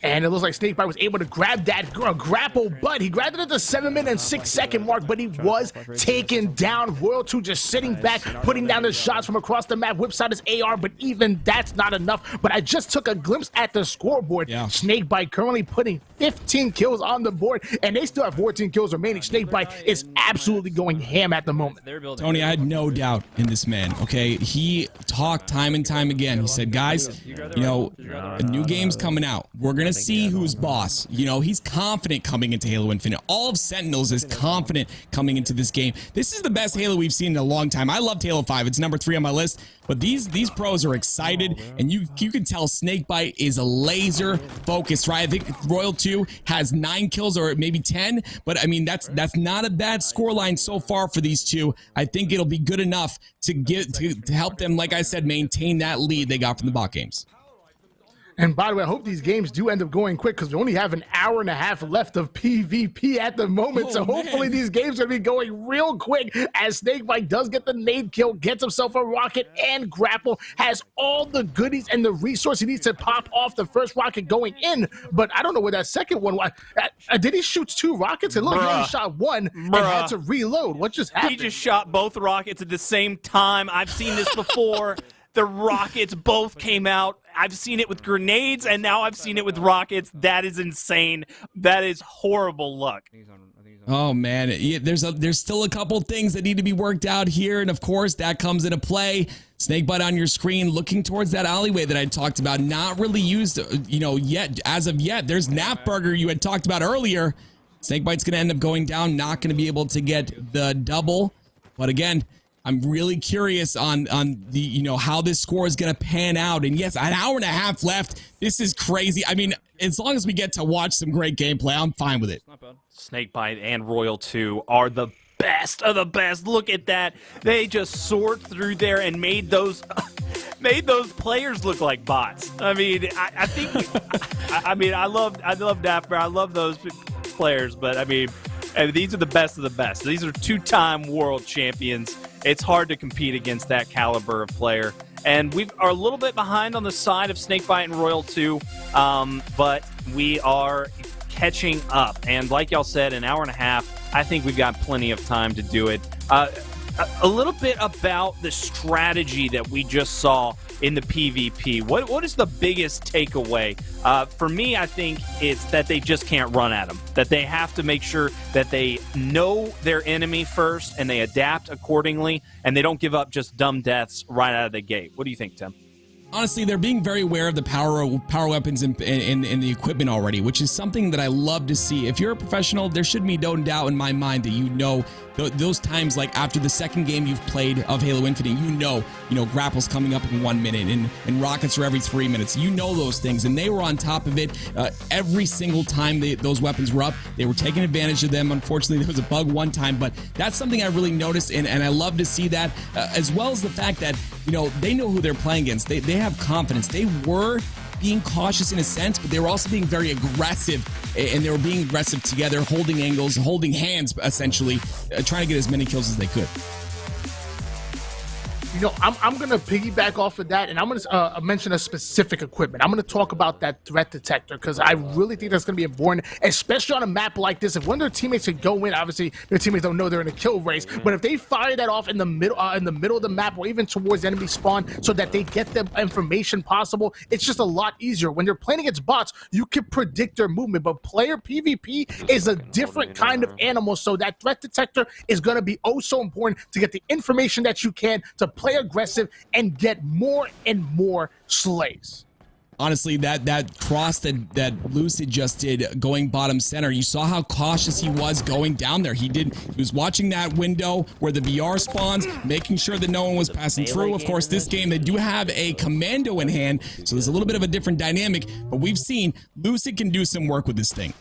And it looks like Snakebite was able to grab that grapple, but he grabbed it at the 7-minute and 6-second mark, but he was taken down. Royal 2 just sitting back, putting down the shots from across the map, whips out his AR, but even that's not enough. But I just took a glimpse at the scoreboard. Snakebite currently putting 15 kills on the board, and they still have 14 kills remaining. Snakebite is absolutely going ham at the moment. Tony, I had no doubt in this man, okay? He talked time and time again. He said, guys, you know, a new game's coming out. We're going to see who's boss. You know, he's confident coming into Halo Infinite. All of Sentinels is confident coming into this game. This is the best Halo we've seen in a long time. I loved Halo 5. It's number 3 on my list. But these pros are excited, and you can tell Snakebite is a laser focused, right? I think Royal 2 has 9 kills or maybe 10, but I mean that's not a bad scoreline so far for these two. I think it'll be good enough to help them, like I said, maintain that lead they got from the bot games. And by the way, I hope these games do end up going quick because we only have an hour and a half left of PvP at the moment. So hopefully these games are going to be going real quick as Snakebite does get the nade kill, gets himself a rocket and grapple, has all the goodies and the resource he needs to pop off the first rocket going in. But I don't know where that second one was. Did he shoot 2 rockets? It looked like he only shot 1 and had to reload. What just happened? He just shot both rockets at the same time. I've seen this before. The rockets both came out. I've seen it with grenades, and now I've seen it with rockets. That is insane. That is horrible luck. Oh, man. There's still a couple things that need to be worked out here, and of course, that comes into play. Snakebite on your screen, looking towards that alleyway that I talked about. Not really used, you know, yet. As of yet, there's Nafburger you had talked about earlier. Snakebite's going to end up going down, not going to be able to get the double. But again, I'm really curious on the, you know, how this score is going to pan out. And yes, an hour and a half left. This is crazy. I mean, as long as we get to watch some great gameplay, I'm fine with it. Snakebite and Royal 2 are the best of the best. Look at that. They just soared through there and made those players look like bots. I mean, I think I love Dapper. I love those players, but I mean, these are the best of the best. These are two-time world champions. It's hard to compete against that caliber of player. And we are a little bit behind on the side of Snakebite and Royal 2, but we are catching up. And like y'all said, an hour and a half, I think we've got plenty of time to do it. A little bit about the strategy that we just saw in the PvP. What is the biggest takeaway? For me, I think it's that they just can't run at them. That they have to make sure that they know their enemy first and they adapt accordingly, and they don't give up just dumb deaths right out of the gate. What do you think, Tim? Honestly, they're being very aware of the power weapons and the equipment already, which is something that I love to see. If you're a professional, there should be no doubt in my mind that you know those times, like after the second game you've played of Halo Infinite, you know grapples coming up in 1 minute and rockets are every 3 minutes. You know those things, and they were on top of it every single time those weapons were up. They were taking advantage of them. Unfortunately, there was a bug one time, but that's something I really noticed, and I love to see that, as well as the fact that they know who they're playing against. They have confidence. They were being cautious in a sense, but they were also being very aggressive, and they were being aggressive together, holding angles, holding hands, essentially, trying to get as many kills as they could. I'm going to piggyback off of that, and I'm going to mention a specific equipment. I'm going to talk about that threat detector, because I really think that's going to be important, especially on a map like this. If one of their teammates could go in, obviously their teammates don't know they're in a kill race, but if they fire that off in the middle of the map, or even towards enemy spawn, so that they get the information possible, it's just a lot easier. When you're playing against bots, you can predict their movement, but player PvP is a different kind of animal, so that threat detector is going to be oh so important to get the information that you can to play aggressive and get more and more slays. Honestly, that cross that Lucid just did going bottom center, you saw how cautious he was going down there. He was watching that window where the BR spawns, making sure that no one was passing through. Of course, this game, they do have a commando in hand, so there's a little bit of a different dynamic, but we've seen Lucid can do some work with this thing.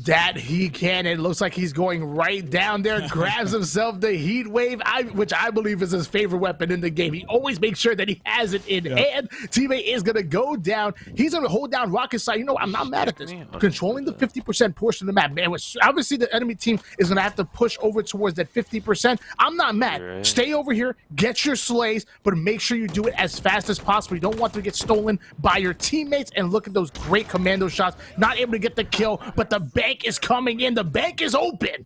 That he can. It looks like he's going right down there, grabs himself the heat wave, which I believe is his favorite weapon in the game. He always makes sure that he has it in hand. Teammate is going to go down. He's going to hold down Rocket Side. I'm not mad at this. Controlling the 50% portion of the map, man. Obviously, the enemy team is going to have to push over towards that 50%. I'm not mad. Right. Stay over here, get your slays, but make sure you do it as fast as possible. You don't want to get stolen by your teammates, and look at those great commando shots. Not able to get the kill, but the bank is coming in. The bank is open.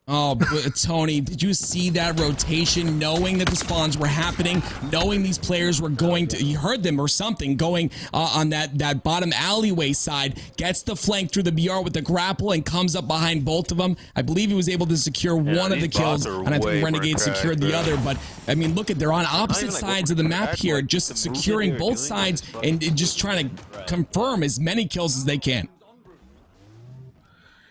Oh, Tony, did you see that rotation, knowing that the spawns were happening, knowing these players were going to, you heard them or something, going on that bottom alleyway side, gets the flank through the BR with the grapple and comes up behind both of them. I believe he was able to secure one of the kills, and I think Renegade secured the other. But, I mean, look they're on opposite sides of the map here, just securing both sides and just trying to confirm as many kills as they can.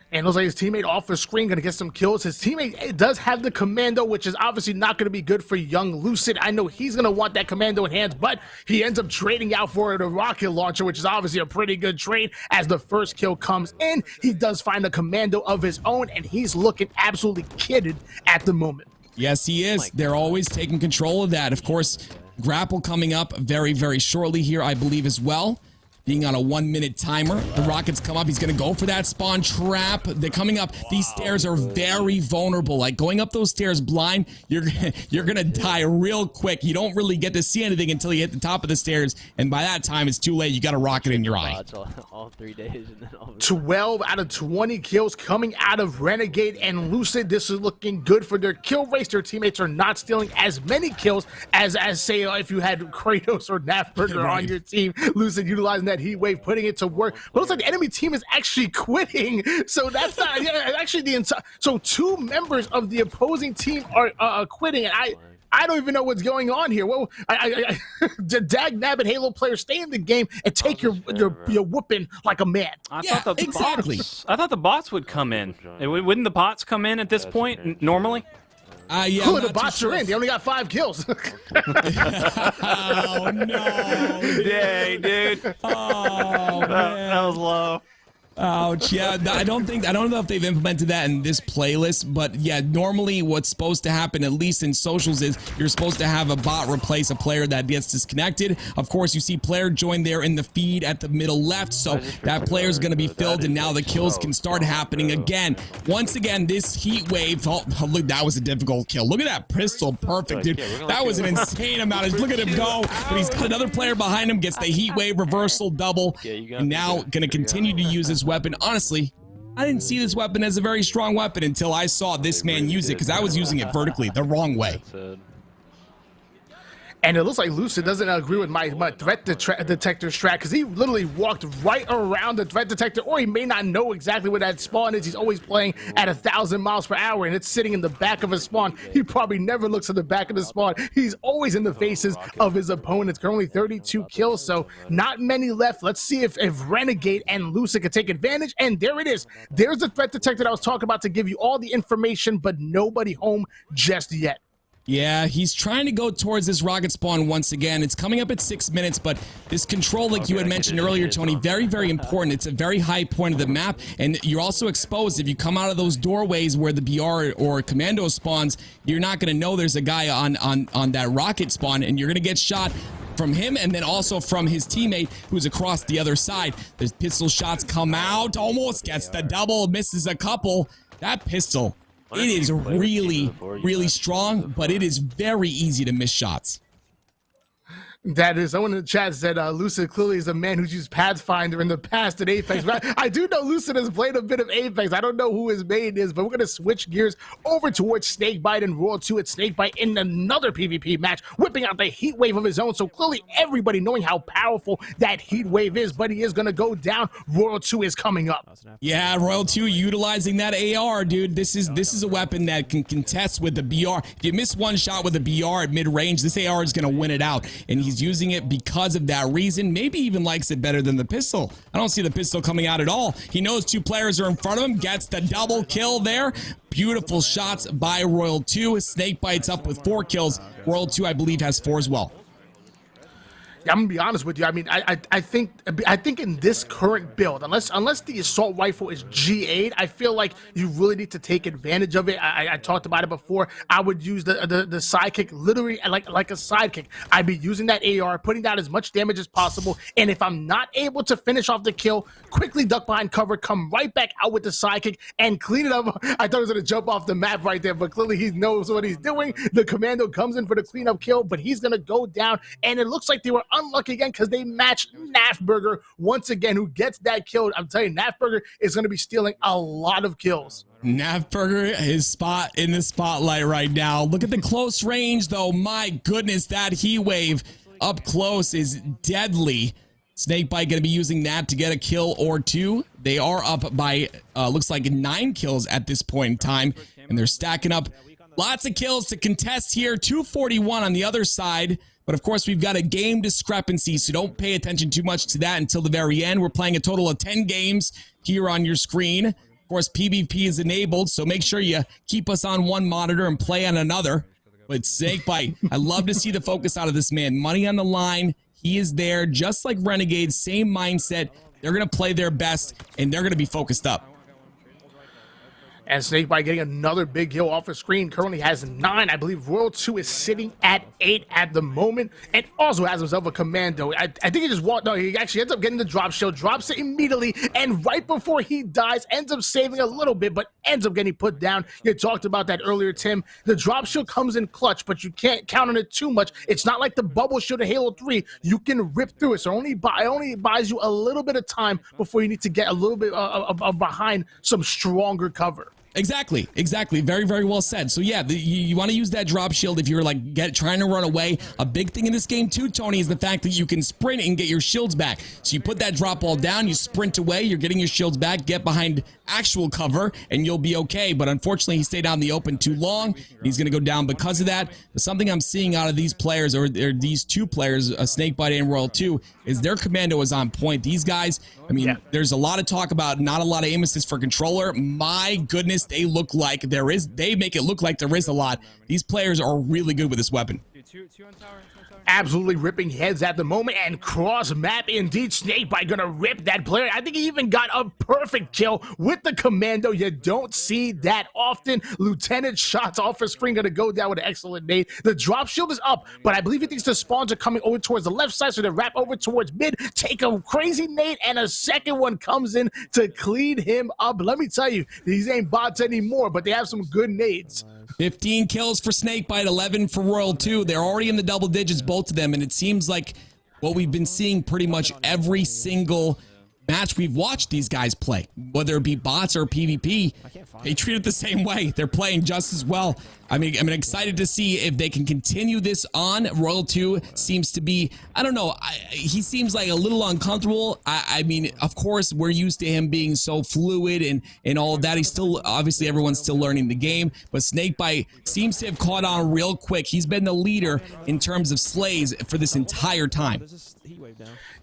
And looks like his teammate off the screen going to get some kills. His teammate does have the commando, which is obviously not going to be good for young Lucid. I know he's going to want that commando in hands, but he ends up trading out for the rocket launcher, which is obviously a pretty good trade. As the first kill comes in, he does find a commando of his own, and he's looking absolutely kitted at the moment. Yes, he is. They're always taking control of that. Of course, grapple coming up very, very shortly here, I believe, as well. Being on a 1 minute timer. The rockets come up. He's going to go for that spawn trap. They're coming up. These stairs are very vulnerable. Like going up those stairs blind, you're going to die real quick. You don't really get to see anything until you hit the top of the stairs. And by that time, it's too late. You got a rocket in your eye. All 3 days. And then 12 out of 20 kills coming out of Renegade and Lucid. This is looking good for their kill race. Their teammates are not stealing as many kills as say, if you had Kratos or Nafburger on your team. Lucid utilizing that heat wave, putting it to work. But it looks like the enemy team is actually quitting. So that's not actually so 2 members of the opposing team are quitting, and I don't even know what's going on here. Well, dag nabbit Halo players, stay in the game and take your whooping like a man. I thought the bots would come in. Wouldn't the bots come in at this point normally? Yeah, the bots are in. They only got 5 kills. Oh, no. Dang, dude. Oh, man. That was low. Ouch. Yeah, I don't know if they've implemented that in this playlist, but yeah, normally what's supposed to happen, at least in socials, is you're supposed to have a bot replace a player that gets disconnected. Of course, you see player join there in the feed at the middle left, so that player is going to be filled, and now the kills can start happening again. Once again, this heat wave. Oh, look, that was a difficult kill. Look at that pistol, perfect, dude. That was an insane amount of. Look at him go, but he's got another player behind him, gets the heat wave reversal double, and now going to continue to use his weapon. Honestly, I didn't see this weapon as a very strong weapon until I saw this man use it, because I was using it vertically the wrong way. And it looks like Lucid doesn't agree with my threat detector strat, because he literally walked right around the threat detector, or he may not know exactly where that spawn is. He's always playing at 1,000 miles per hour, and it's sitting in the back of his spawn. He probably never looks at the back of the spawn. He's always in the faces of his opponents. Currently 32 kills, so not many left. Let's see if Renegade and Lucid can take advantage, and there it is. There's the threat detector that I was talking about to give you all the information, but nobody home just yet. Yeah, he's trying to go towards this rocket spawn once again. It's coming up at 6 minutes, but this control, like you had mentioned earlier, Tony, very, very important. It's a very high point of the map, and you're also exposed. If you come out of those doorways where the BR or Commando spawns, you're not going to know there's a guy on that rocket spawn, and you're going to get shot from him and then also from his teammate who's across the other side. There's pistol shots come out, almost gets the double, misses a couple. That pistol, it is really, really strong, but it is very easy to miss shots. That is, someone in the chat said Lucid clearly is a man who's used Pathfinder in the past at Apex. I do know Lucid has played a bit of Apex. I don't know who his main is, but we're going to switch gears over towards Snakebite and Royal 2 at Snakebite in another PvP match, whipping out the heat wave of his own. So clearly everybody knowing how powerful that heat wave is, but he is going to go down. Royal 2 is coming up. Yeah, Royal 2 utilizing that AR, dude. This is a weapon that can contest with the BR. If you miss one shot with a BR at mid-range, this AR is going to win it out, and he's using it because of that reason. Maybe even likes it better than the pistol. I don't see the pistol coming out at all. He knows two players are in front of him, gets the double kill there. Beautiful shots by Royal 2. Snakebite's up with 4 kills. Royal 2, I believe, has 4 as well. I'm gonna be honest with you. I mean, I think in this current build, unless the assault rifle is G8, I feel like you really need to take advantage of it. I talked about it before. I would use the sidekick literally like a sidekick. I'd be using that AR, putting down as much damage as possible, and if I'm not able to finish off the kill, quickly duck behind cover, come right back out with the sidekick and clean it up. I thought he was gonna jump off the map right there, but clearly he knows what he's doing. The commando comes in for the cleanup kill, but he's gonna go down, and it looks like they were unlucky again because they matched Nafburger once again, who gets that kill. I'm telling you, Nafburger is going to be stealing a lot of kills. Nafburger is in the spotlight right now. Look at the close range, though. My goodness, that heat wave up close is deadly. Snakebite going to be using that to get a kill or 2. They are up by, looks like 9 kills at this point in time, and they're stacking up lots of kills to contest here. 241 on the other side. But of course, we've got a game discrepancy, so don't pay attention too much to that until the very end. We're playing a total of 10 games here on your screen. Of course, PvP is enabled, so make sure you keep us on one monitor and play on another. But Snakebite, I love to see the focus out of this man. Money on the line. He is there, just like Renegade, same mindset. They're going to play their best, and they're going to be focused up. And Snakebite getting another big kill off the screen. Currently has 9. I believe Royal 2 is sitting at 8 at the moment. And also has himself a commando. I think he just walked. No, he actually ends up getting the drop shield. Drops it immediately. And right before he dies, ends up saving a little bit, but ends up getting put down. You talked about that earlier, Tim. The drop shield comes in clutch, but you can't count on it too much. It's not like the bubble shield of Halo 3. You can rip through it. So it only buys you a little bit of time before you need to get a little bit behind some stronger cover. Exactly. Very, very well said. So yeah, you want to use that drop shield if you're like trying to run away. A big thing in this game too, Tony, is the fact that you can sprint and get your shields back. So you put that drop ball down, you sprint away, you're getting your shields back, get behind actual cover, and you'll be okay. But unfortunately, he stayed out in the open too long. He's going to go down because of that. But something I'm seeing out of these players, or these two players, Snakebite and Royal 2, is their commando is on point. These guys, I mean, there's a lot of talk about not a lot of aim assist for controller. My goodness, they look like they make it look like there is a lot. These players are really good with this weapon. Two on tower. Absolutely ripping heads at the moment, and cross map indeed. Snakebite gonna rip that player. I think he even got a perfect kill with the commando. You don't see that often. Lieutenant shots off his screen, gonna go down with an excellent nade. The drop shield is up, but I believe he thinks the spawns are coming over towards the left side, so they wrap over towards mid, take a crazy nade, and a second one comes in to clean him up. Let me tell you, these ain't bots anymore, but they have some good nades. 15 kills for Snakebite, 11 for Royal 2. They're already in the double digits, both of them, and it seems like what we've been seeing pretty much every single match we've watched these guys play, whether it be bots or PvP. They treat it the same way. They're playing just as well. I mean, I'm excited to see if they can continue this on. Royal 2 seems to be, I don't know, he seems like a little uncomfortable. I mean, of course, we're used to him being so fluid and all of that. He's still, obviously, everyone's still learning the game, but Snakebite seems to have caught on real quick. He's been the leader in terms of slays for this entire time.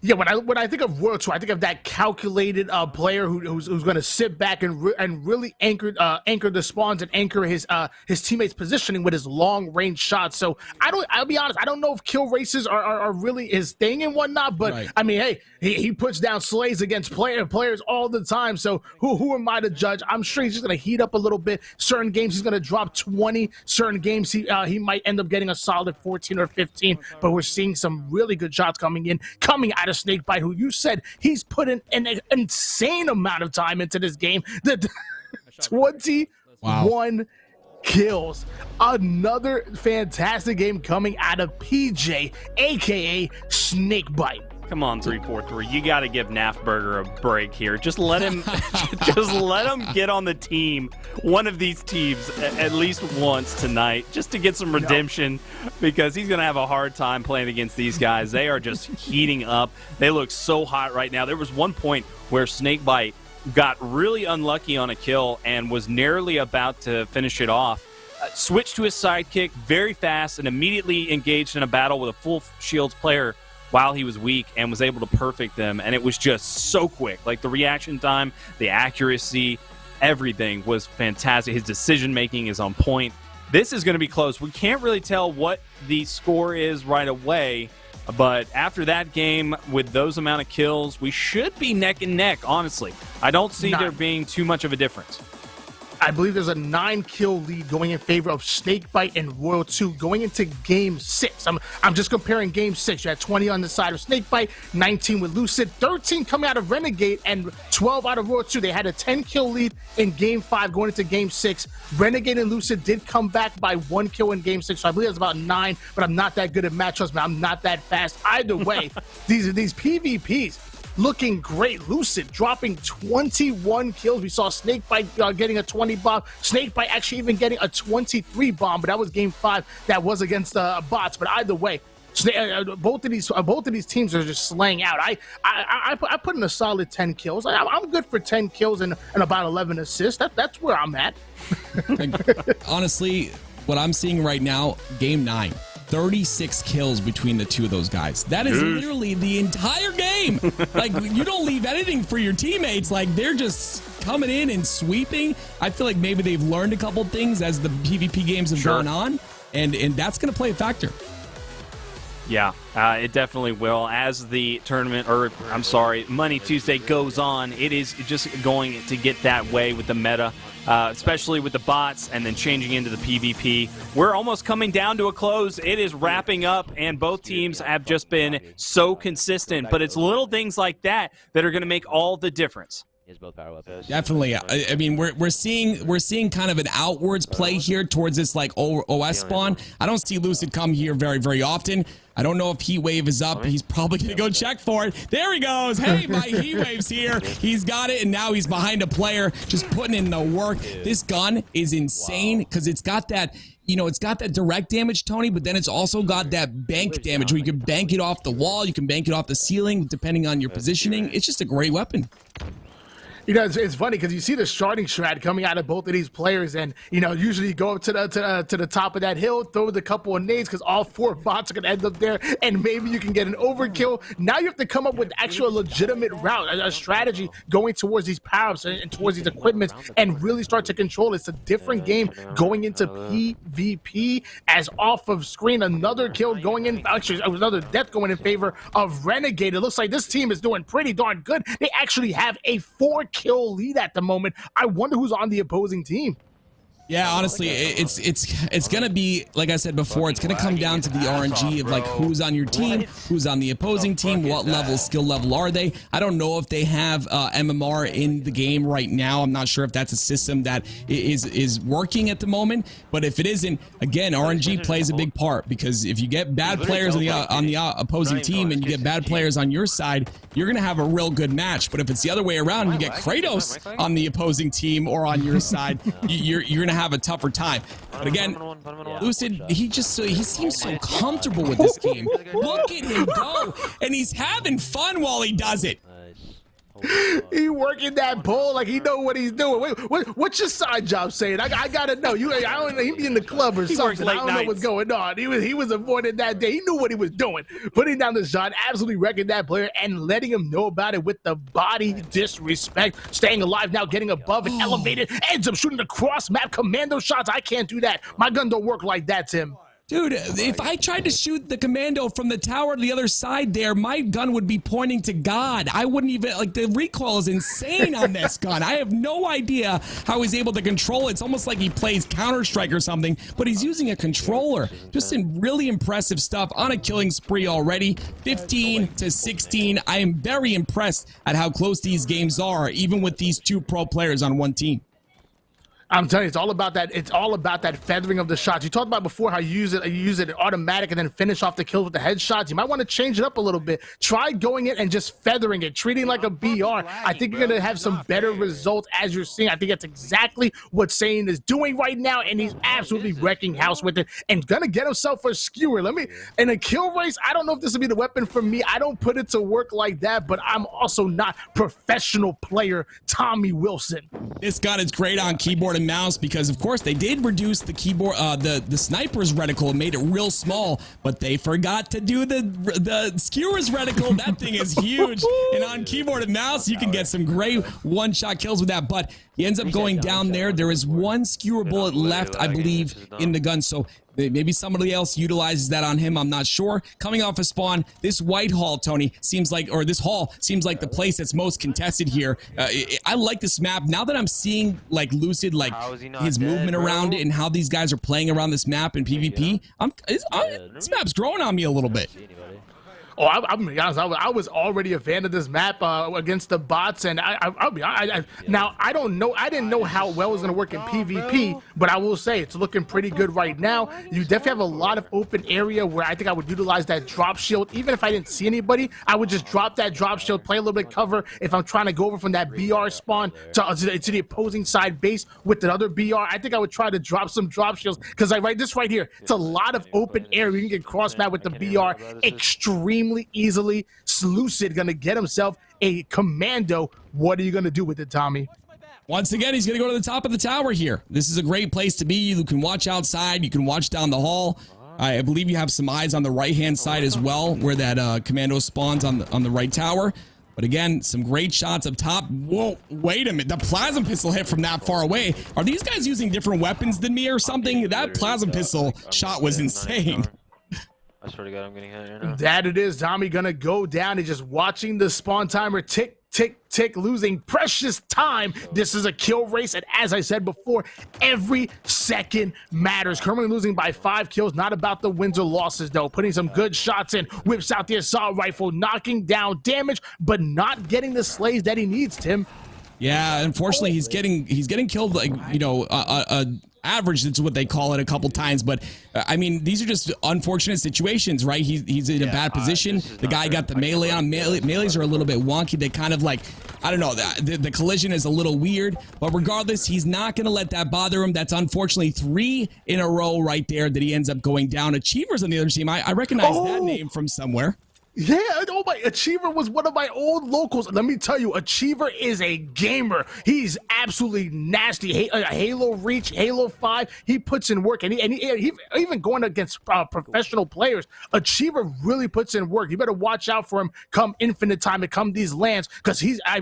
Yeah, when I think of Royal 2, I think of that calculated player who's going to sit back and really anchor the spawns and anchor his teammates' positioning with his long range shots. So I'll be honest, I don't know if kill races are really his thing and whatnot, but right. I mean, hey, he puts down slays against players all the time. So who am I to judge? I'm sure he's just going to heat up a little bit. Certain games he's going to drop 20. Certain games he might end up getting a solid 14 or 15. But we're seeing some really good shots coming out of Snakebite, who you said he's put in an insane amount of time into this game. The 21 kills. Another fantastic game coming out of PJ, aka Snakebite. Come on, 343. You got to give Nafburger a break here. Just let him, get on the team, one of these teams, at least once tonight, just to get some redemption, because he's gonna have a hard time playing against these guys. They are just heating up. They look so hot right now. There was one point where Snakebite got really unlucky on a kill and was narrowly about to finish it off. Switched to his sidekick very fast and immediately engaged in a battle with a full shields player while he was weak, and was able to perfect them, and it was just so quick. Like, the reaction time, the accuracy, everything was fantastic. His decision making is on point. This is going to be close. We can't really tell what the score is right away, but after that game with those amount of kills, we should be neck and neck, honestly. I don't see there being too much of a difference. I believe there's a 9-kill lead going in favor of Snakebite and Royal 2 going into Game 6. I'm just comparing Game 6. You had 20 on the side of Snakebite, 19 with Lucid, 13 coming out of Renegade, and 12 out of Royal 2. They had a 10-kill lead in Game 5 going into Game 6. Renegade and Lucid did come back by 1 kill in Game 6, so I believe it's about 9, but I'm not that good at matchups, man. I'm not that fast. Either way, these PvPs looking great. Lucid dropping 21 kills. We saw Snakebite getting a 20 bomb. Snakebite actually even getting a 23 bomb, but that was Game 5. That was against bots. But either way, both of these teams are just slaying out. I put in a solid 10 kills. I'm good for 10 kills and about 11 assists. That's where I'm at. Honestly, what I'm seeing right now, Game 9. 36 kills between the two of those guys. That is literally the entire game. Like, you don't leave anything for your teammates. Like, they're just coming in and sweeping. I feel like maybe they've learned a couple things as the PvP games have gone on, and that's going to play a factor. Yeah, it definitely will. As the tournament, or I'm sorry, Money Tuesday goes on, it is just going to get that way with the meta, especially with the bots and then changing into the PvP. We're almost coming down to a close. It is wrapping up, and both teams have just been so consistent. But it's little things like that that are going to make all the difference. Both power weapons. Definitely. I mean, we're seeing kind of an outwards play here towards this like OS spawn. I don't see Lucid come here very, very often. I don't know if Heat Wave is up. He's probably going to go check for it. There he goes. Hey, my Heat Wave's here. He's got it, and now he's behind a player, just putting in the work. This gun is insane because it's got that, you know, it's got that direct damage, Tony, but then it's also got that bank damage where you can bank it off the wall, you can bank it off the ceiling, depending on your positioning. It's just a great weapon. You know, it's funny because you see the starting strat coming out of both of these players, and you know, usually you go up to the top of that hill, throw the couple of nades because all 4 bots are gonna end up there, and maybe you can get an overkill. Now you have to come up with actual legitimate route, a strategy going towards these power-ups and towards these equipments, and really start to control. It's a different game going into PvP. As off of screen, another kill going in, actually another death going in favor of Renegade. It looks like this team is doing pretty darn good. They actually have a 4-kill lead at the moment. I wonder who's on the opposing team. Yeah, honestly, it's gonna be, like I said before, it's gonna come down to the RNG of like who's on your team, who's on the opposing team, what level, skill level are they. I don't know if they have MMR in the game right now. I'm not sure if that's a system that is working at the moment. But if it isn't, again, RNG plays a big part, because if you get bad players on the opposing team and you get bad players on your side, you're gonna have a real good match. But if it's the other way around, you get Kratos on the opposing team or on your side, you're gonna have a tougher time. But again, Lucid, he seems so comfortable with this game. Look at him go, and he's having fun while he does it. He working that pole like he know what he's doing. Wait, what's your side job saying? I gotta know. I don't know. He be in the club or something. I don't know what's going on. He was avoided that day. He knew what he was doing. Putting down the shot, absolutely wrecking that player and letting him know about it with the body disrespect. Staying alive now, getting above and elevated. Ends up shooting the cross map commando shots. I can't do that. My gun don't work like that, Tim. Dude, if I tried to shoot the commando from the tower to the other side there, my gun would be pointing to God. I wouldn't even, like, the recoil is insane on this gun. I have no idea how he's able to control it. It's almost like he plays Counter-Strike or something, but he's using a controller. Just some really impressive stuff on a killing spree already. 15 to 16. I am very impressed at how close these games are, even with these 2 pro players on one team. I'm telling you, it's all about that. It's all about that feathering of the shots. You talked about before how you use it automatic and then finish off the kills with the headshots. You might want to change it up a little bit. Try going in and just feathering it, treating like a BR. I think you're gonna have some better results as you're seeing. I think that's exactly what Sane is doing right now, and he's absolutely wrecking house with it and gonna get himself a skewer. In a kill race, I don't know if this will be the weapon for me. I don't put it to work like that, but I'm also not professional player Tommy Wilson. This gun is great on keyboard and mouse because, of course, they did reduce the keyboard, the sniper's reticle and made it real small, but they forgot to do the skewer's reticle. That thing is huge, and on keyboard and mouse, you can get some great one-shot kills with that. But he ends up going down there. There is 1 skewer bullet left, I believe, in the gun. So maybe somebody else utilizes that on him. I'm not sure. Coming off a spawn, this White Hall, Tony, seems like, or this hall seems like the place that's most contested here. I like this map. Now that I'm seeing like Lucid, like his movement around it and how these guys are playing around this map in PvP, this map's growing on me a little bit. Oh, I'm gonna be honest. I was already a fan of this map against the bots, and now I don't know. I didn't know how well it was gonna work in PvP, but I will say it's looking pretty good right now. You definitely have a lot of open area where I think I would utilize that drop shield. Even if I didn't see anybody, I would just drop that drop shield, play a little bit cover. If I'm trying to go over from that BR spawn to the opposing side base with the other BR, I think I would try to drop some drop shields because this right here, it's a lot of open area. You can get cross map with the BR extremely easily. Lucid gonna get himself a commando. What are you gonna do with it, Tommy? Once again, he's going to go to the top of the tower here. This is a great place to be. You can watch outside. You can watch down the hall. I believe you have some eyes on the right-hand side as well, where that commando spawns on the right tower. But again, some great shots up top. Whoa, wait a minute. The plasma pistol hit from that far away. Are these guys using different weapons than me or something? That plasma pistol shot was insane. I swear to God, I'm getting hit right now. That it is. Tommy gonna go down and just watching the spawn timer tick, tick, tick, losing precious time. This is a kill race, and as I said before, every second matters. Currently losing by 5 kills. Not about the wins or losses, though. Putting some good shots in. Whips out the assault rifle, knocking down damage, but not getting the slays that he needs, Tim. Yeah, unfortunately, he's getting killed, like, you know, average, that's what they call it, a couple times. But I mean, these are just unfortunate situations, right? He's in a bad position. The guy got the melee on. Melees are a little bit wonky. They kind of like, I don't know, the collision is a little weird, but regardless, he's not going to let that bother him. That's unfortunately 3 in a row right there that he ends up going down. Achievers on the other team, I recognize that name from somewhere. Yeah, oh my, Achiever was one of my old locals. Let me tell you, Achiever is a gamer. He's absolutely nasty. Halo Reach, Halo 5, he puts in work. And he even going against professional players, Achiever really puts in work. You better watch out for him come Infinite Time and come these lands, because I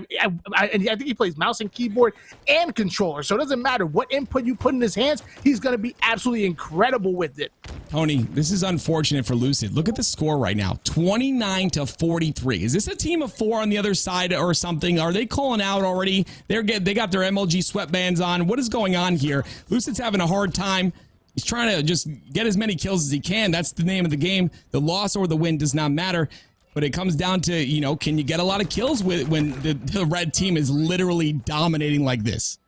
think he plays mouse and keyboard and controller. So it doesn't matter what input you put in his hands, he's going to be absolutely incredible with it. Tony, this is unfortunate for Lucid. Look at the score right now, 29-43. Is this a team of 4 on the other side or something? Are they calling out already? They got their MLG sweatbands on. What is going on here? Lucid's having a hard time. He's trying to just get as many kills as he can. That's the name of the game. The loss or the win does not matter. But it comes down to, you know, can you get a lot of kills when the red team is literally dominating like this?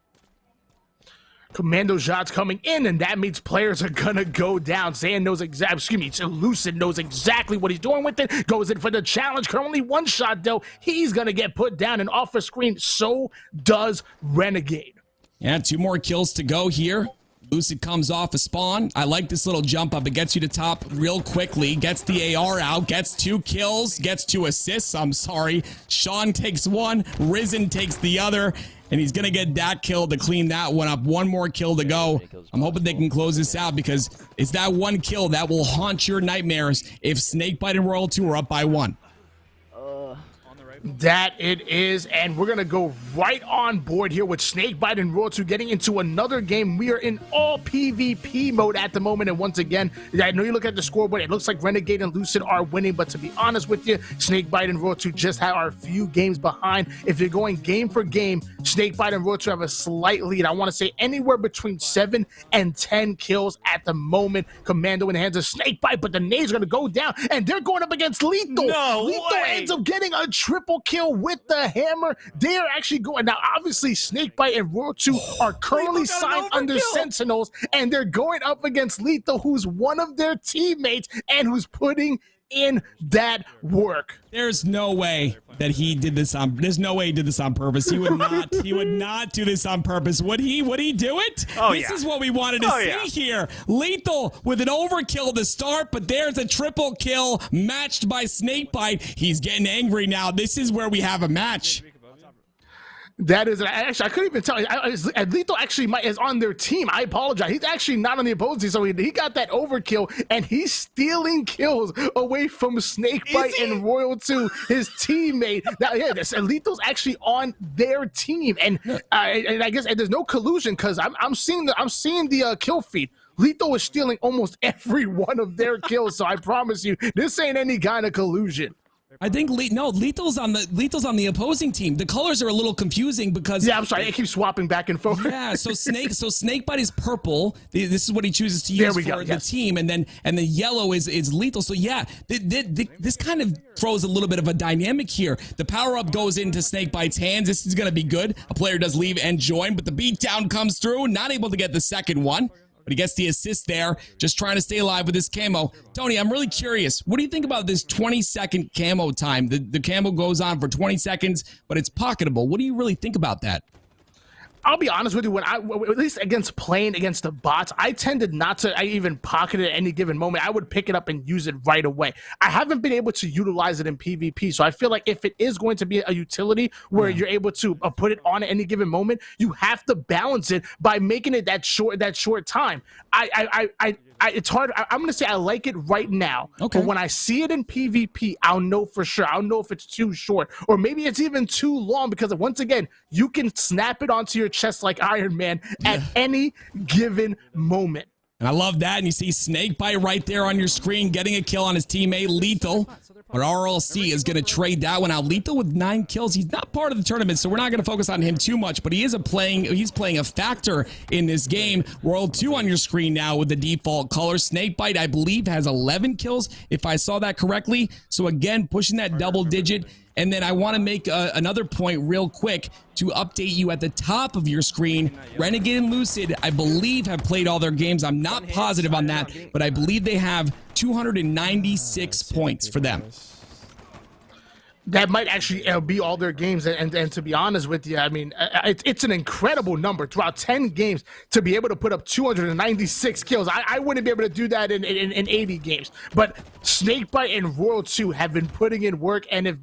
Commando shots coming in, and that means players are gonna go down. Lucid knows exactly what he's doing with it. Goes in for the challenge. Currently one shot though. He's gonna get put down and off a screen. So does Renegade. Yeah, 2 more kills to go here. Lucid comes off a spawn. I like this little jump up. It gets you to top real quickly. Gets the AR out. Gets 2 kills. Gets 2 assists. I'm sorry. Sean takes 1. Risen takes the other. And he's going to get that kill to clean that one up. 1 more kill to go. I'm hoping they can close this out, because it's that 1 kill that will haunt your nightmares if Snakebite and Royal 2 are up by 1. That it is, and we're gonna go right on board here with Snakebite and Royal 2 getting into another game. We are in all PvP mode at the moment, and once again, I know you look at the scoreboard, it looks like Renegade and Lucid are winning, but to be honest with you, Snakebite and Royal 2 just are a few games behind. If you're going game for game, Snakebite and Royal 2 have a slight lead. I want to say anywhere between 7 and 10 kills at the moment. Commando in the hands of Snakebite, but the nades are gonna go down, and they're going up against Lethal. Lethal ends up getting a triple kill with the hammer. They are actually going now. Obviously, Snakebite and Royal 2 are currently signed under Sentinels, and they're going up against Lethal, who's one of their teammates and who's putting in that work. There's no way that he did this on. There's no way he did this on purpose. He would not. He would not do this on purpose. Would he? Would he do it? Oh, this is what we wanted to see here. Lethal with an overkill to start, but there's a triple kill matched by Snakebite. He's getting angry now. This is where we have a match. That is, actually, I couldn't even tell. Lethal actually is on their team. I apologize. He's actually not on the opposing team, so he got that overkill, and he's stealing kills away from Snakebite and Royal 2, his teammate. Now, yeah, Lethal's actually on their team, and I guess there's no collusion, because I'm seeing the kill feed. Lethal is stealing almost every one of their kills, so I promise you, this ain't any kind of collusion. I think Lethal's on the opposing team. The colors are a little confusing because I'm sorry, I keep swapping back and forth. Yeah, so Snakebite is purple. This is what he chooses to use for the team, and the yellow is Lethal. So yeah, this kind of throws a little bit of a dynamic here. The power up goes into Snakebite's hands. This is gonna be good. A player does leave and join, but the beatdown comes through. Not able to get the second one. But he gets the assist there, just trying to stay alive with his camo. Tony, I'm really curious. What do you think about this 20-second camo time? The camo goes on for 20 seconds, but it's pocketable. What do you really think about that? I'll be honest with you, at least playing against the bots, I tended not to even pocket it at any given moment. I would pick it up and use it right away. I haven't been able to utilize it in PvP, so I feel like if it is going to be a utility where you're able to put it on at any given moment, you have to balance it by making it that short time. It's hard. I'm going to say I like it right now. Okay. But when I see it in PvP, I'll know for sure. I'll know if it's too short or maybe it's even too long, because once again, you can snap it onto your chest like Iron Man at any given moment. And I love that. And you see Snakebite right there on your screen getting a kill on his teammate Lethal. But RLC is going to trade that one out. Lethal with 9 kills. He's not part of the tournament, so we're not going to focus on him too much, but he's playing a factor in this game. Royal 2 on your screen now with the default color. Snakebite, I believe, has 11 kills, if I saw that correctly. So again, pushing that double digit. And then I want to make another point real quick to update you at the top of your screen. Renegade and Lucid, I believe, have played all their games. I'm not positive on that, but I believe they have 296 points for them. that might actually be all their games. And to be honest with you, I mean, it's an incredible number throughout 10 games to be able to put up 296 kills. I wouldn't be able to do that in 80 games. But Snakebite and Royal 2 have been putting in work, and if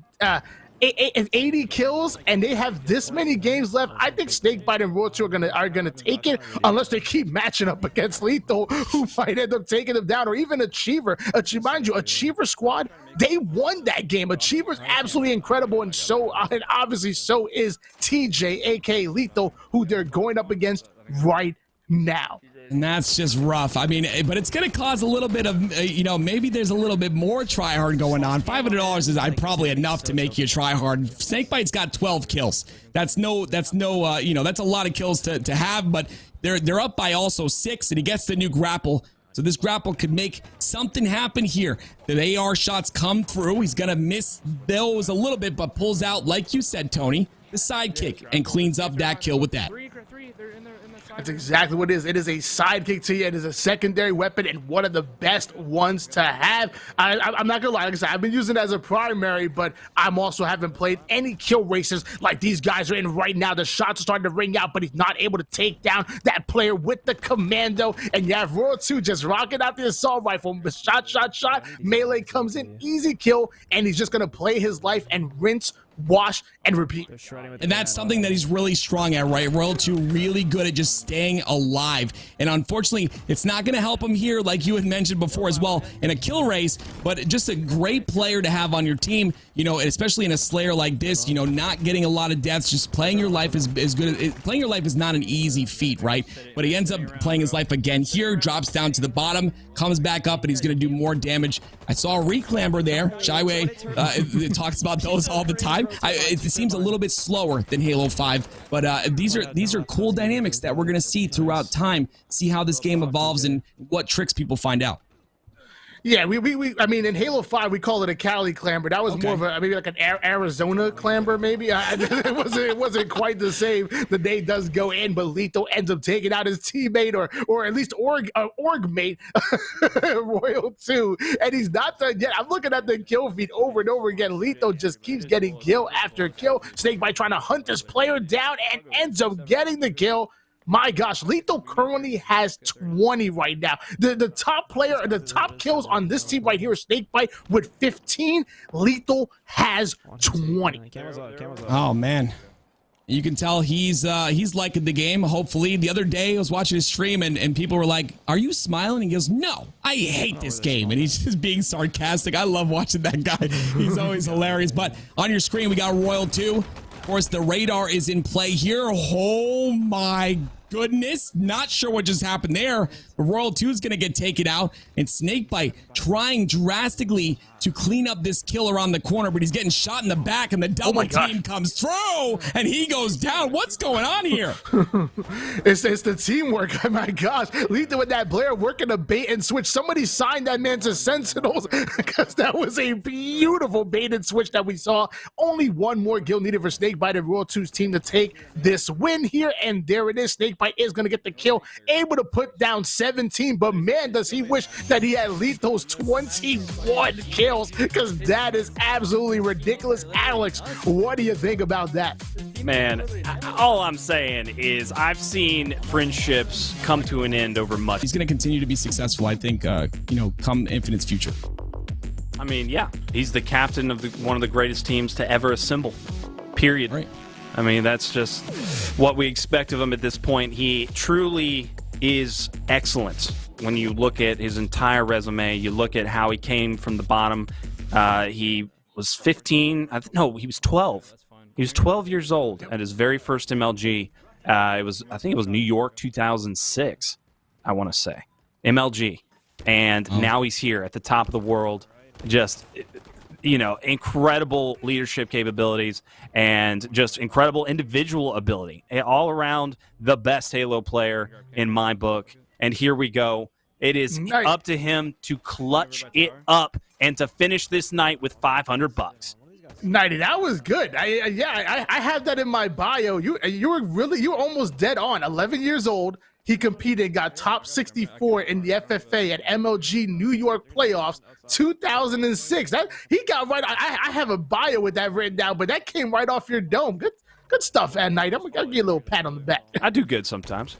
80 kills and they have this many games left, I think Snakebite and Royal 2 are gonna take it, unless they keep matching up against Lethal, who might end up taking them down, or even Achiever. Mind you, Achiever squad, they won that game. Achiever's absolutely incredible, and obviously so is TJ, aka Lethal, who they're going up against right now. And that's just rough. I mean, but it's going to cause a little bit of, maybe there's a little bit more try-hard going on. $500 is probably enough to make you try-hard. Snakebite's got 12 kills. That's a lot of kills to have, but they're up by also 6, and he gets the new grapple. So this grapple could make something happen here. The AR shots come through. He's going to miss those a little bit, but pulls out, like you said, Tony, the sidekick, and cleans up that kill with that. That's exactly what it is. It is a sidekick to you. It is a secondary weapon and one of the best ones to have. I'm not gonna lie, like I said, I've been using it as a primary, but I'm also haven't played any kill races like these guys are in right now. The shots are starting to ring out, but he's not able to take down that player with the commando. And you have Royal 2 just rocking out the assault rifle. Shot. Melee comes in, easy kill, and he's just gonna play his life and rinse, wash, and repeat. And that's something that he's really strong at, right? Royal 2 really good at just staying alive. And unfortunately, it's not going to help him here, like you had mentioned before as well, in a kill race, but just a great player to have on your team, especially in a Slayer like this, not getting a lot of deaths, just playing your life is good. Playing your life is not an easy feat, right? But he ends up playing his life again here, drops down to the bottom, comes back up, and he's going to do more damage. I saw a reclamber there. Shyway talks about those all the time. It seems a little bit slower than Halo 5, but these are cool dynamics that we're going to see throughout time, see how this game evolves and what tricks people find out. Yeah, I mean, in Halo 5, we call it a Cali clamber. That was more of maybe like an Arizona clamber, maybe. It wasn't quite the same. The day does go in, but Lethal ends up taking out his teammate, or at least org mate, Royal 2. And he's not done yet. I'm looking at the kill feed over and over again. Lethal just keeps getting kill after kill. Snakebite trying to hunt this player down and ends up getting the kill. My gosh, Lethal currently has 20 right now. The top player, the top kills on this team right here is Snakebite with 15. Lethal has 20. Oh, man. You can tell he's liking the game, hopefully. The other day, I was watching his stream, and people were like, "Are you smiling?" He goes, "No, I hate this game." And he's just being sarcastic. I love watching that guy. He's always hilarious. But on your screen, we got Royal 2. Of course, the radar is in play here. Oh, my goodness. Not sure what just happened there. But Royal 2 is going to get taken out. And Snakebite trying drastically to clean up this kill around the corner, but he's getting shot in the back, and the double team comes through, and he goes down. What's going on here? It's the teamwork. Oh my gosh. Lethal with that Blair working a bait and switch. Somebody signed that man to Sentinels because that was a beautiful bait and switch that we saw. Only one more kill needed for Snakebite and Royal 2's team to take this win here, and there it is. Snakebite is going to get the kill, able to put down 17, but man, does he wish that he had Lethal's 21 kills, because that is absolutely ridiculous. Alex, what do you think about that? Man, all I'm saying is I've seen friendships come to an end over much. He's going to continue to be successful, I think, come Infinite's future. I mean, yeah, he's the captain of one of the greatest teams to ever assemble, period. Right. I mean, that's just what we expect of him at this point. He truly is excellent. When you look at his entire resume, you look at how he came from the bottom. He was 15. No, he was 12. He was 12 years old at his very first MLG. I think it was New York 2006, I want to say. MLG. And now he's here at the top of the world. Just, incredible leadership capabilities and just incredible individual ability. All around the best Halo player in my book. And here we go. It is up to him to clutch it up and to finish this night with $500. 90, that was good. I have that in my bio. You were almost dead on. 11 years old, He competed and got top 64 in the FFA at MLG New York playoffs 2006. He got right. I have a bio with that written down, but that came right off your dome. Good stuff at night. I'm gonna give you a little pat on the back. I do good sometimes.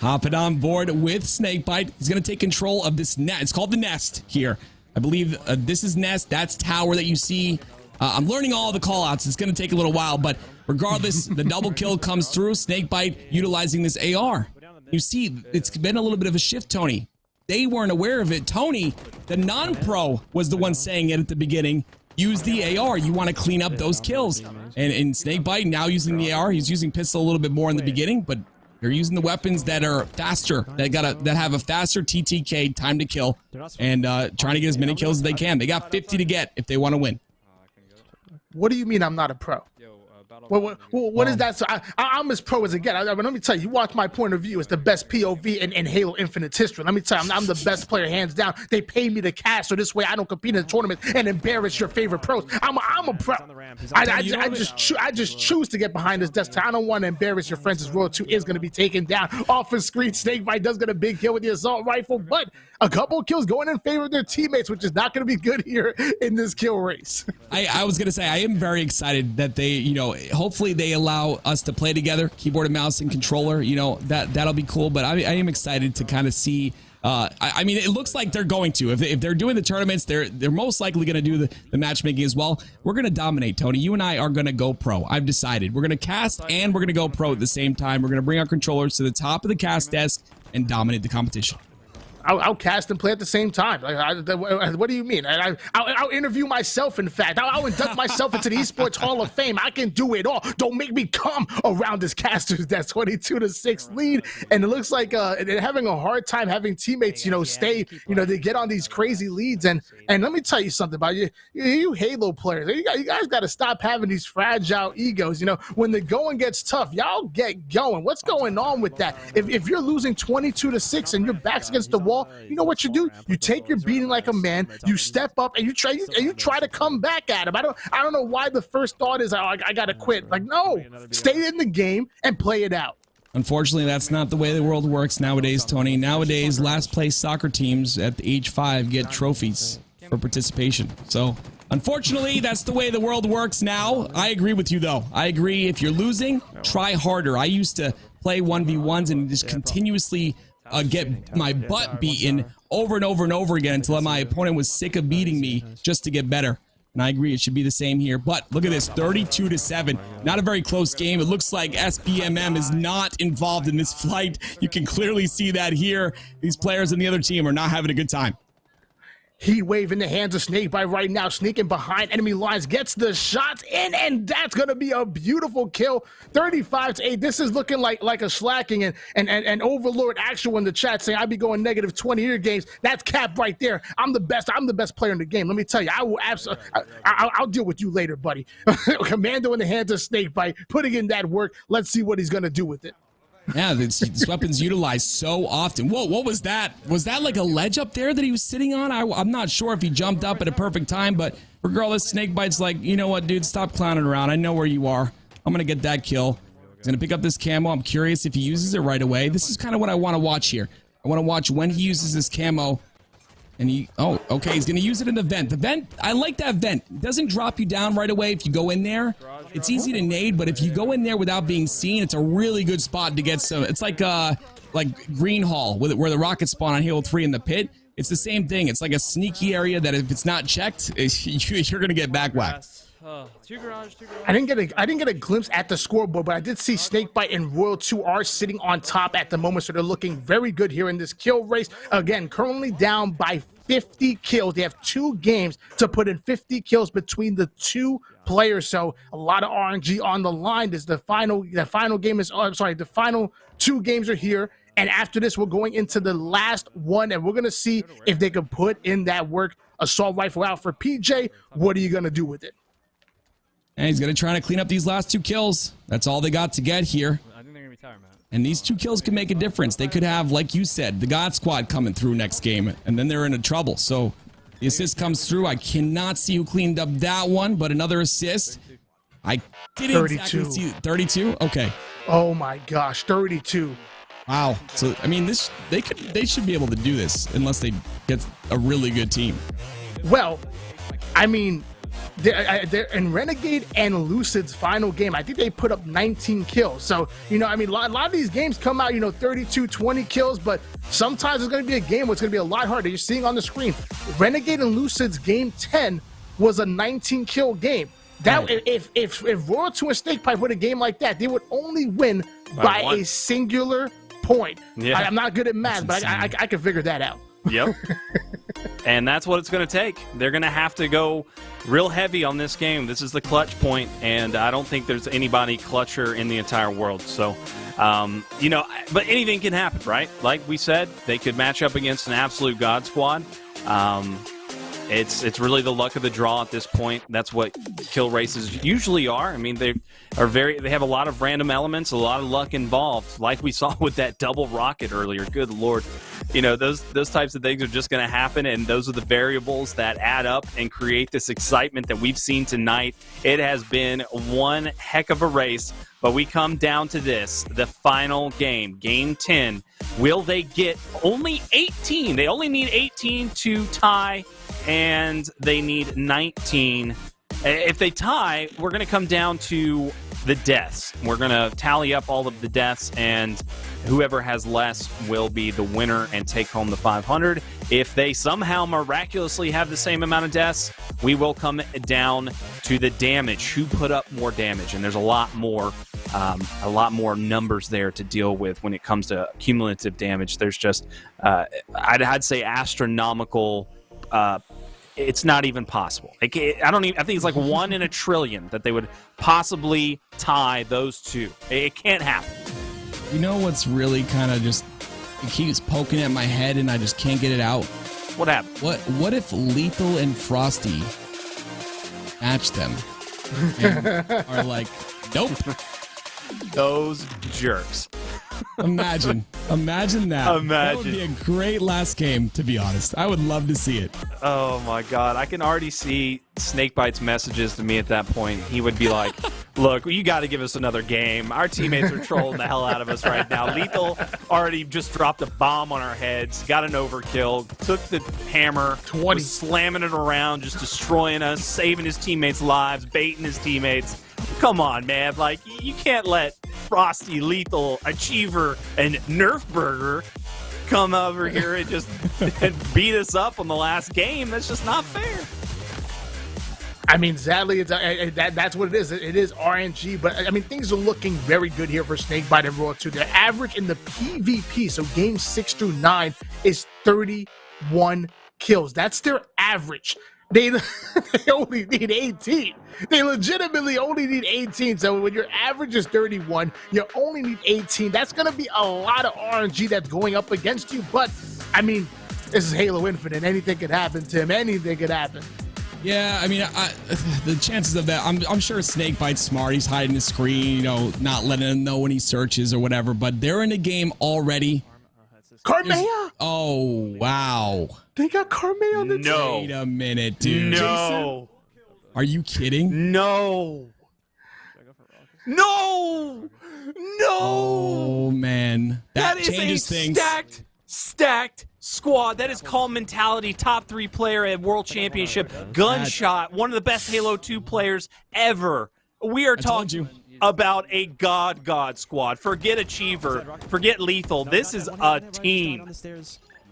Hopping on board with Snakebite. He's going to take control of this nest. It's called the nest here. I believe this is nest. That's tower that you see. I'm learning all the call-outs. It's going to take a little while, but regardless, the double kill comes through. Snakebite utilizing this AR. You see, it's been a little bit of a shift, Tony. They weren't aware of it. Tony, the non-pro, was the one saying it at the beginning. Use the AR. You want to clean up those kills. And Snakebite now using the AR. He's using pistol a little bit more in the beginning, but they're using the weapons that are faster, that have a faster TTK, time to kill, and trying to get as many kills as they can. They got 50 to get if they want to win. What do you mean I'm not a pro? What is that? So I'm as pro as it gets. Let me tell you, you watch my point of view. It's the best POV in Halo Infinite's history. Let me tell you, I'm the best player, hands down. They pay me to cast, so this way I don't compete in the tournament and embarrass your favorite pros. I'm a pro. I just choose to get behind this desk. I don't want to embarrass your friends. As Royal 2 is going to be taken down off the screen. Snakebite does get a big kill with the assault rifle, but a couple of kills going in favor of their teammates, which is not going to be good here in this kill race. I was going to say, I am very excited that they, hopefully they allow us to play together, keyboard and mouse and controller. That'll be cool, but I am excited to kind of see. I mean, it looks like they're going to. If they're doing the tournaments, they're most likely going to do the matchmaking as well. We're going to dominate, Tony. You and I are going to go pro. I've decided. We're going to cast and we're going to go pro at the same time. We're going to bring our controllers to the top of the cast desk and dominate the competition. I'll cast and play at the same time. What do you mean? I'll interview myself, in fact. I'll induct myself into the Esports Hall of Fame. I can do it all. Don't make me come around this caster's that 22-6 lead. And it looks like they're having a hard time having teammates, stay, they get on these crazy leads. And let me tell you something about you Halo players. You guys got to stop having these fragile egos. When the going gets tough, y'all get going. What's going on with that? If you're losing 22-6 and your back's against the wall, you know what you do? You take your beating like a man. You step up and you try to come back at him. I don't know why the first thought is I gotta quit. Like, no, stay in the game and play it out. Unfortunately, that's not the way the world works nowadays, Tony. Nowadays, last place soccer teams at age 5 get trophies for participation. So, unfortunately, that's the way the world works now. I agree with you, though. I agree. If you're losing, try harder. I used to play 1v1s and just continuously get my butt beaten over and over and over again until my opponent was sick of beating me just to get better. And I agree, it should be the same here. But look at this, 32-7. Not a very close game. It looks like SBMM is not involved in this fight. You can clearly see that here. These players on the other team are not having a good time. Heat wave in the hands of Snakebite right now, sneaking behind enemy lines, gets the shots in, and that's going to be a beautiful kill. 35-8. This is looking like a slacking, and Overlord Actual in the chat saying I'd be going -20 your games. That's cap right there. I'm the best player in the game. Let me tell you, I will absolutely. I'll deal with you later, buddy. Commando in the hands of Snakebite, putting in that work. Let's see what he's going to do with it. Yeah, this weapon's utilized so often. Whoa, what was that? Was that like a ledge up there that he was sitting on? I'm not sure if he jumped up at a perfect time, but regardless, Snakebite's like, you know what, dude, stop clowning around. I know where you are. I'm going to get that kill. He's going to pick up this camo. I'm curious if he uses it right away. This is kind of what I want to watch here. I want to watch when he uses this camo. And oh, okay, he's going to use it in the vent. The vent, I like that vent. It doesn't drop you down right away if you go in there. It's easy to nade, but if you go in there without being seen, it's a really good spot to get some. It's like Green Hall, where the rockets spawn on Halo 3 in the pit. It's the same thing. It's like a sneaky area that if it's not checked, you're going to get back whacked. Two garage. I didn't get a glimpse at the scoreboard, but I did see Snakebite and Royal 2 are sitting on top at the moment, so they're looking very good here in this kill race. Again, currently down by 50 kills. They have 2 games to put in 50 kills between the 2 players, so a lot of RNG on the line. The final game is, the final 2 games are here. And after this, we're going into the last one, and we're going to see if they can put in that work. Assault rifle out for PJ. What are you going to do with it? And he's going to try to clean up these last 2 kills. That's all they got to get here. I think they're going to be tired, man. And these 2 kills can make a difference. They could have, like you said, the God Squad coming through next game, and then they're in trouble. So the assist comes through. I cannot see who cleaned up that one, but another assist. I didn't 32. exactly see 32? Okay. Oh my gosh, 32. Wow. So I mean, they should be able to do this unless they get a really good team. Well, I mean, they're in Renegade and Lucid's final game, I think they put up 19 kills. So, you know, I mean, a lot of these games come out, you know, 32, 20 kills, but sometimes it's going to be a game where it's going to be a lot harder. You're seeing on the screen, Renegade and Lucid's game 10 was a 19 kill game. That if Royal 2 and Snakebite put a game like that, they would only win by a singular point. Yeah. I'm not good at math, but I can figure that out. Yep. And that's what it's going to take. They're going to have to go real heavy on this game. This is the clutch point, and I don't think there's anybody clutcher in the entire world. So, you know, but anything can happen, right? Like we said, they could match up against an absolute God squad. It's really the luck of the draw at this point. That's what kill races usually are. I mean, they have a lot of random elements, a lot of luck involved, like we saw with that double rocket earlier. Good Lord. You know, those types of things are just going to happen, and those are the variables that add up and create this excitement that we've seen tonight. It has been one heck of a race, but we come down to this, the final game, Game 10. Will they get only 18? They only need 18 to tie, and they need 19. If they tie, we're going to come down to the deaths. We're going to tally up all of the deaths, and whoever has less will be the winner and take home the 500. If they somehow miraculously have the same amount of deaths, we will come down to the damage. Who put up more damage? And there's a lot more numbers there to deal with when it comes to cumulative damage. There's just, I'd say astronomical. It's not even possible. I think it's like 1 in a trillion that they would possibly tie those two. It can't happen. You know what's really kind of just, it keeps poking at my head and I just can't get it out? What happened? What if Lethal and Frosty match them and are like, nope. Those jerks. Imagine that. That would be a great last game, to be honest. I would love to see it. Oh my God. I can already see Snakebite's messages to me at that point. He would be like, look, you got to give us another game. Our teammates are trolling the hell out of us right now. Lethal already just dropped a bomb on our heads, got an overkill, took the hammer, was slamming it around, just destroying us, saving his teammates' lives, baiting his teammates. Come on, man. Like, you can't let Frosty, Lethal, Achiever, and Nerfburger come over here and just beat us up on the last game. That's just not fair. I mean, sadly, that's what it is. It is RNG, but I mean, things are looking very good here for Snakebite and Royal 2. Their average in the PvP, so games 6 through 9, is 31 kills. That's their average. They only need 18. They legitimately only need 18. So when your average is 31, you only need 18. That's going to be a lot of RNG that's going up against you. But, I mean, this is Halo Infinite. Anything could happen, Tim. Anything could happen. Yeah, I mean, the chances of that, I'm sure Snakebite's smart. He's hiding his screen, you know, not letting him know when he searches or whatever. But they're in a game already. Carmea? Oh, wow. They got Carmea on the team. Wait a minute, dude. No. Jason? Are you kidding? No. No. No. Oh, man. That changes things. Stacked squad. That is called mentality. Top 3 player at World Championship. Gunshot. One of the best Halo 2 players ever. We are talking about a God squad. Forget Achiever. Forget Lethal. This is a team.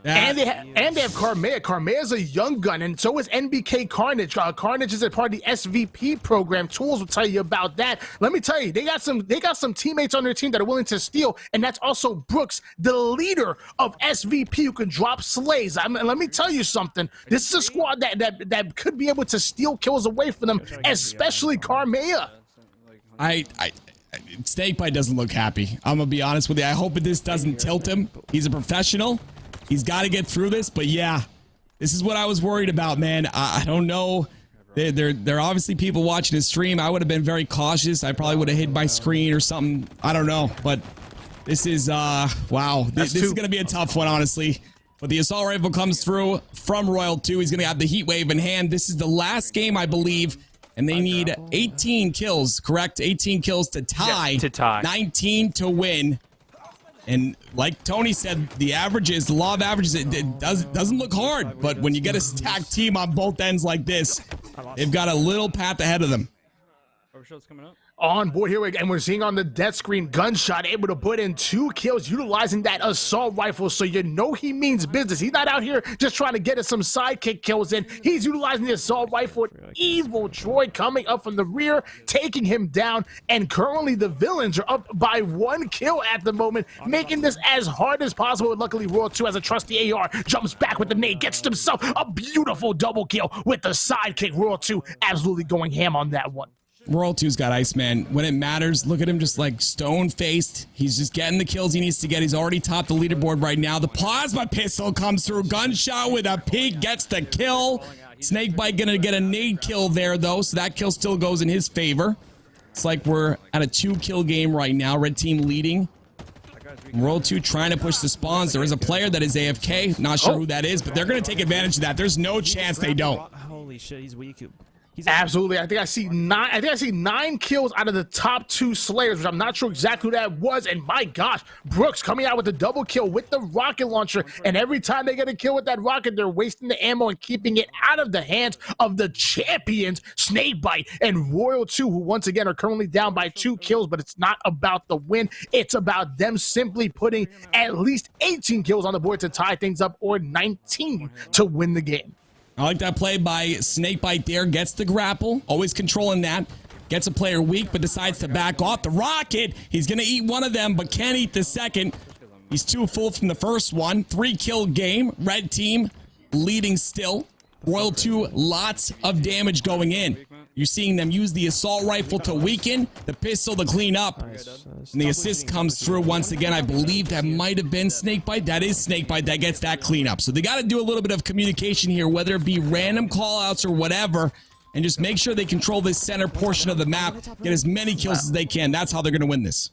And they have Carmea. Carmea is a young gun, and so is NBK Carnage. Carnage is a part of the SVP program. Tools will tell you about that. Let me tell you, they got some teammates on their team that are willing to steal, and that's also Brooks, the leader of SVP, who can drop slays. I mean, let me tell you something. This is a squad that could be able to steal kills away from them, especially Carmea. Snakebite doesn't look happy. I'm gonna be honest with you. I hope this doesn't tilt him. He's a professional. He's got to get through this, but yeah, this is what I was worried about, man. I don't know. There are obviously people watching his stream. I would have been very cautious. I probably would have hid my screen or something. I don't know, but this is, wow. This is going to be a tough one, honestly. But the assault rifle comes through from Royal 2. He's going to have the heat wave in hand. This is the last game, I believe, and they need 18 kills, correct? 18 kills to tie. Yeah, to tie. 19 to win. And like Tony said, the averages, the law of averages, it doesn't look hard. But when you get a stacked team on both ends like this, they've got a little path ahead of them. Overshot's coming up. On board here, and we're seeing on the death screen Gunshot able to put in 2 kills utilizing that assault rifle, so you know he means business. He's not out here just trying to get us some sidekick kills in. He's utilizing the assault rifle. Evil Troy coming up from the rear, taking him down, and currently the villains are up by 1 kill at the moment, making this as hard as possible. Luckily, Royal 2 has a trusty AR, jumps back with the nade, gets himself a beautiful double kill with the sidekick. Royal 2 absolutely going ham on that one. Royal 2's got Iceman. When it matters, look at him just like stone-faced. He's just getting the kills he needs to get. He's already topped the leaderboard right now. The plasma pistol comes through. Gunshot with a peek gets the kill. Snakebite gonna get a nade kill there, though, so that kill still goes in his favor. It's like we're at a 2-kill game right now. Red team leading. Royal 2 trying to push the spawns. There is a player that is AFK. Not sure who that is, but they're going to take advantage of that. There's no chance they don't. Holy shit, he's weak. Absolutely. I think I see 9 kills out of the top 2 Slayers, which I'm not sure exactly who that was. And my gosh, Brooks coming out with the double kill with the rocket launcher. And every time they get a kill with that rocket, they're wasting the ammo and keeping it out of the hands of the champions, Snakebite and Royal 2, who once again are currently down by 2 kills. But it's not about the win. It's about them simply putting at least 18 kills on the board to tie things up, or 19 to win the game. I like that play by Snakebite there. Gets the grapple. Always controlling that. Gets a player weak, but decides to back off. The rocket. He's going to eat one of them, but can't eat the second. He's 2 full from the first one. 3-kill game. Red team leading still. Royal 2, lots of damage going in. You're seeing them use the assault rifle to weaken, the pistol to clean up. And the assist comes through once again. I believe that might have been Snakebite. That is Snakebite that gets that cleanup. So they got to do a little bit of communication here, whether it be random callouts or whatever, and just make sure they control this center portion of the map, get as many kills as they can. That's how they're going to win this.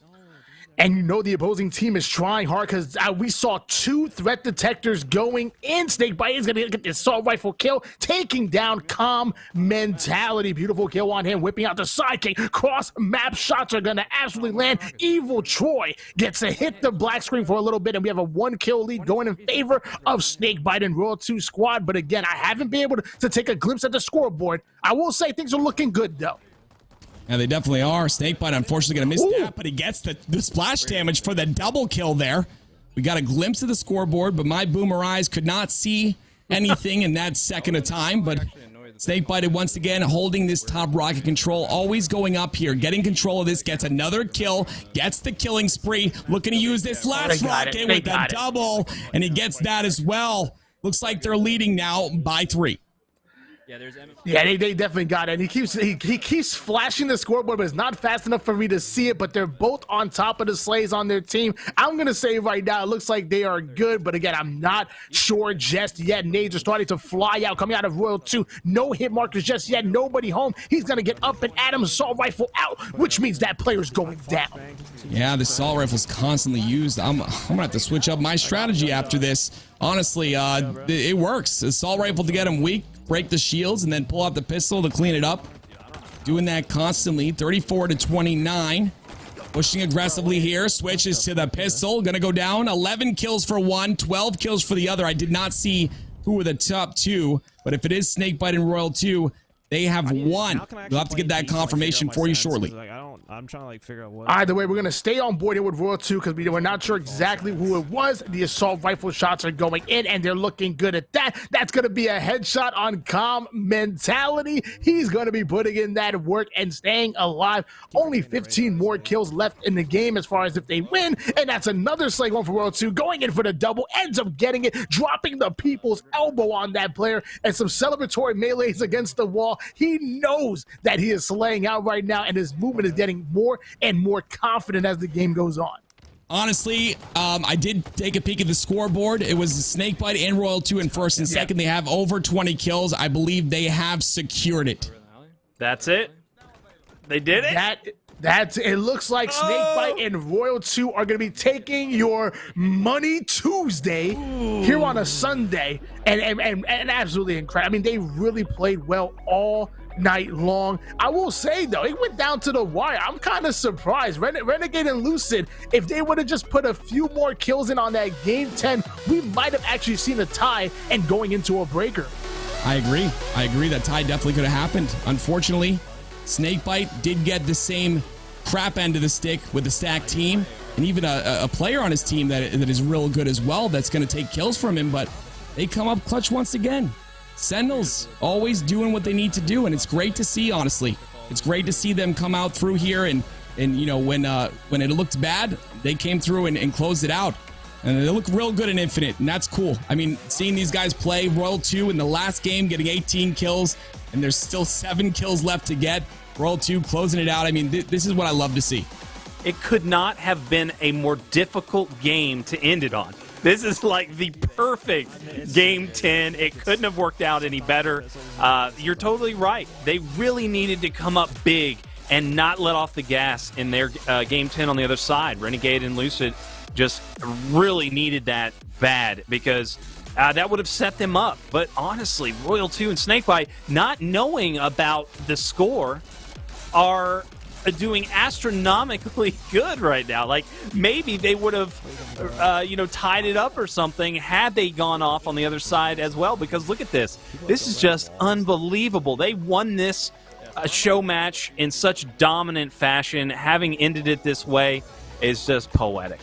And you know the opposing team is trying hard, because we saw 2 threat detectors going in. Snakebite is going to get the assault rifle kill, taking down Calm Mentality. Beautiful kill on him, whipping out the sidekick. Cross map shots are going to absolutely land. Evil Troy gets to hit the black screen for a little bit, and we have a 1-kill lead going in favor of Snakebite and Royal 2 squad. But again, I haven't been able to take a glimpse at the scoreboard. I will say things are looking good, though. Yeah, they definitely are. Snakebite unfortunately going to miss that, but he gets the splash damage for the double kill there. We got a glimpse of the scoreboard, but my boomer eyes could not see anything in that second of time. But Snakebite once again holding this top rocket control, always going up here, getting control of this, gets another kill, gets the killing spree, looking to use this last rocket with the double, and he gets that as well. Looks like they're leading now by 3. Yeah, they definitely got it. And he keeps flashing the scoreboard, but it's not fast enough for me to see it. But they're both on top of the Slays on their team. I'm gonna say right now, it looks like they are good. But again, I'm not sure just yet. Nades are starting to fly out, coming out of Royal 2. No hit markers just yet. Nobody home. He's gonna get up and at him. Assault rifle out, which means that player's going down. Yeah, the assault rifle's constantly used. I'm gonna have to switch up my strategy after this. Honestly, it works. Assault rifle to get him weak, break the shields, and then pull out the pistol to clean it up. Doing that constantly. 34-29. Pushing aggressively here. Switches to the pistol. Gonna go down. 11 kills for one, 12 kills for the other. I did not see who were the top 2, but if it is Snakebite and Royal 2, they have won. We'll have to get that confirmation for you shortly. I'm trying to like figure out what. Either way, we're going to stay on board here with Royal 2 because we're not sure exactly who it was. The assault rifle shots are going in, and they're looking good at that. That's going to be a headshot on Calm Mentality. He's going to be putting in that work and staying alive. Only 15 more kills left in the game as far as if they win, and that's another Slay one for Royal 2. Going in for the double, ends up getting it, dropping the people's elbow on that player, and some celebratory melees against the wall. He knows that he is slaying out right now, and his movement is getting more and more confident as the game goes on. Honestly, I did take a peek at the scoreboard. It was Snakebite and Royal 2 in first and second. They have over 20 kills. I believe they have secured it. That's it. They did it. It looks like Snakebite and Royal 2 are going to be taking your Money Tuesday here on a Sunday, and absolutely incredible. I mean, they really played well all night long. I will say though, it went down to the wire. I'm kind of surprised. Renegade and Lucid, if they would have just put a few more kills in on that game 10, we might have actually seen a tie and going into a breaker. I agree. That tie definitely could have happened. Unfortunately, Snakebite did get the same crap end of the stick with the stack team, and even a player on his team that is real good as well that's going to take kills from him, but they come up clutch once again. Sentinels always doing what they need to do, and it's great to see, honestly. It's great to see them come out through here, and you know, when it looked bad, they came through and closed it out. And they look real good in Infinite, and that's cool. I mean, seeing these guys play Royal 2 in the last game, getting 18 kills, and there's still 7 kills left to get. Royal 2 closing it out. I mean, this is what I love to see. It could not have been a more difficult game to end it on. This is like the perfect game 10. It couldn't have worked out any better. You're totally right. They really needed to come up big and not let off the gas in their game 10 on the other side. Renegade and Lucid just really needed that bad, because that would have set them up. But honestly, Royal 2 and Snakebite, not knowing about the score, are doing astronomically good right now. Like, maybe they would have, you know, tied it up or something had they gone off on the other side as well, because look at this. This is just unbelievable. They won this show match in such dominant fashion. Having ended it this way is just poetic.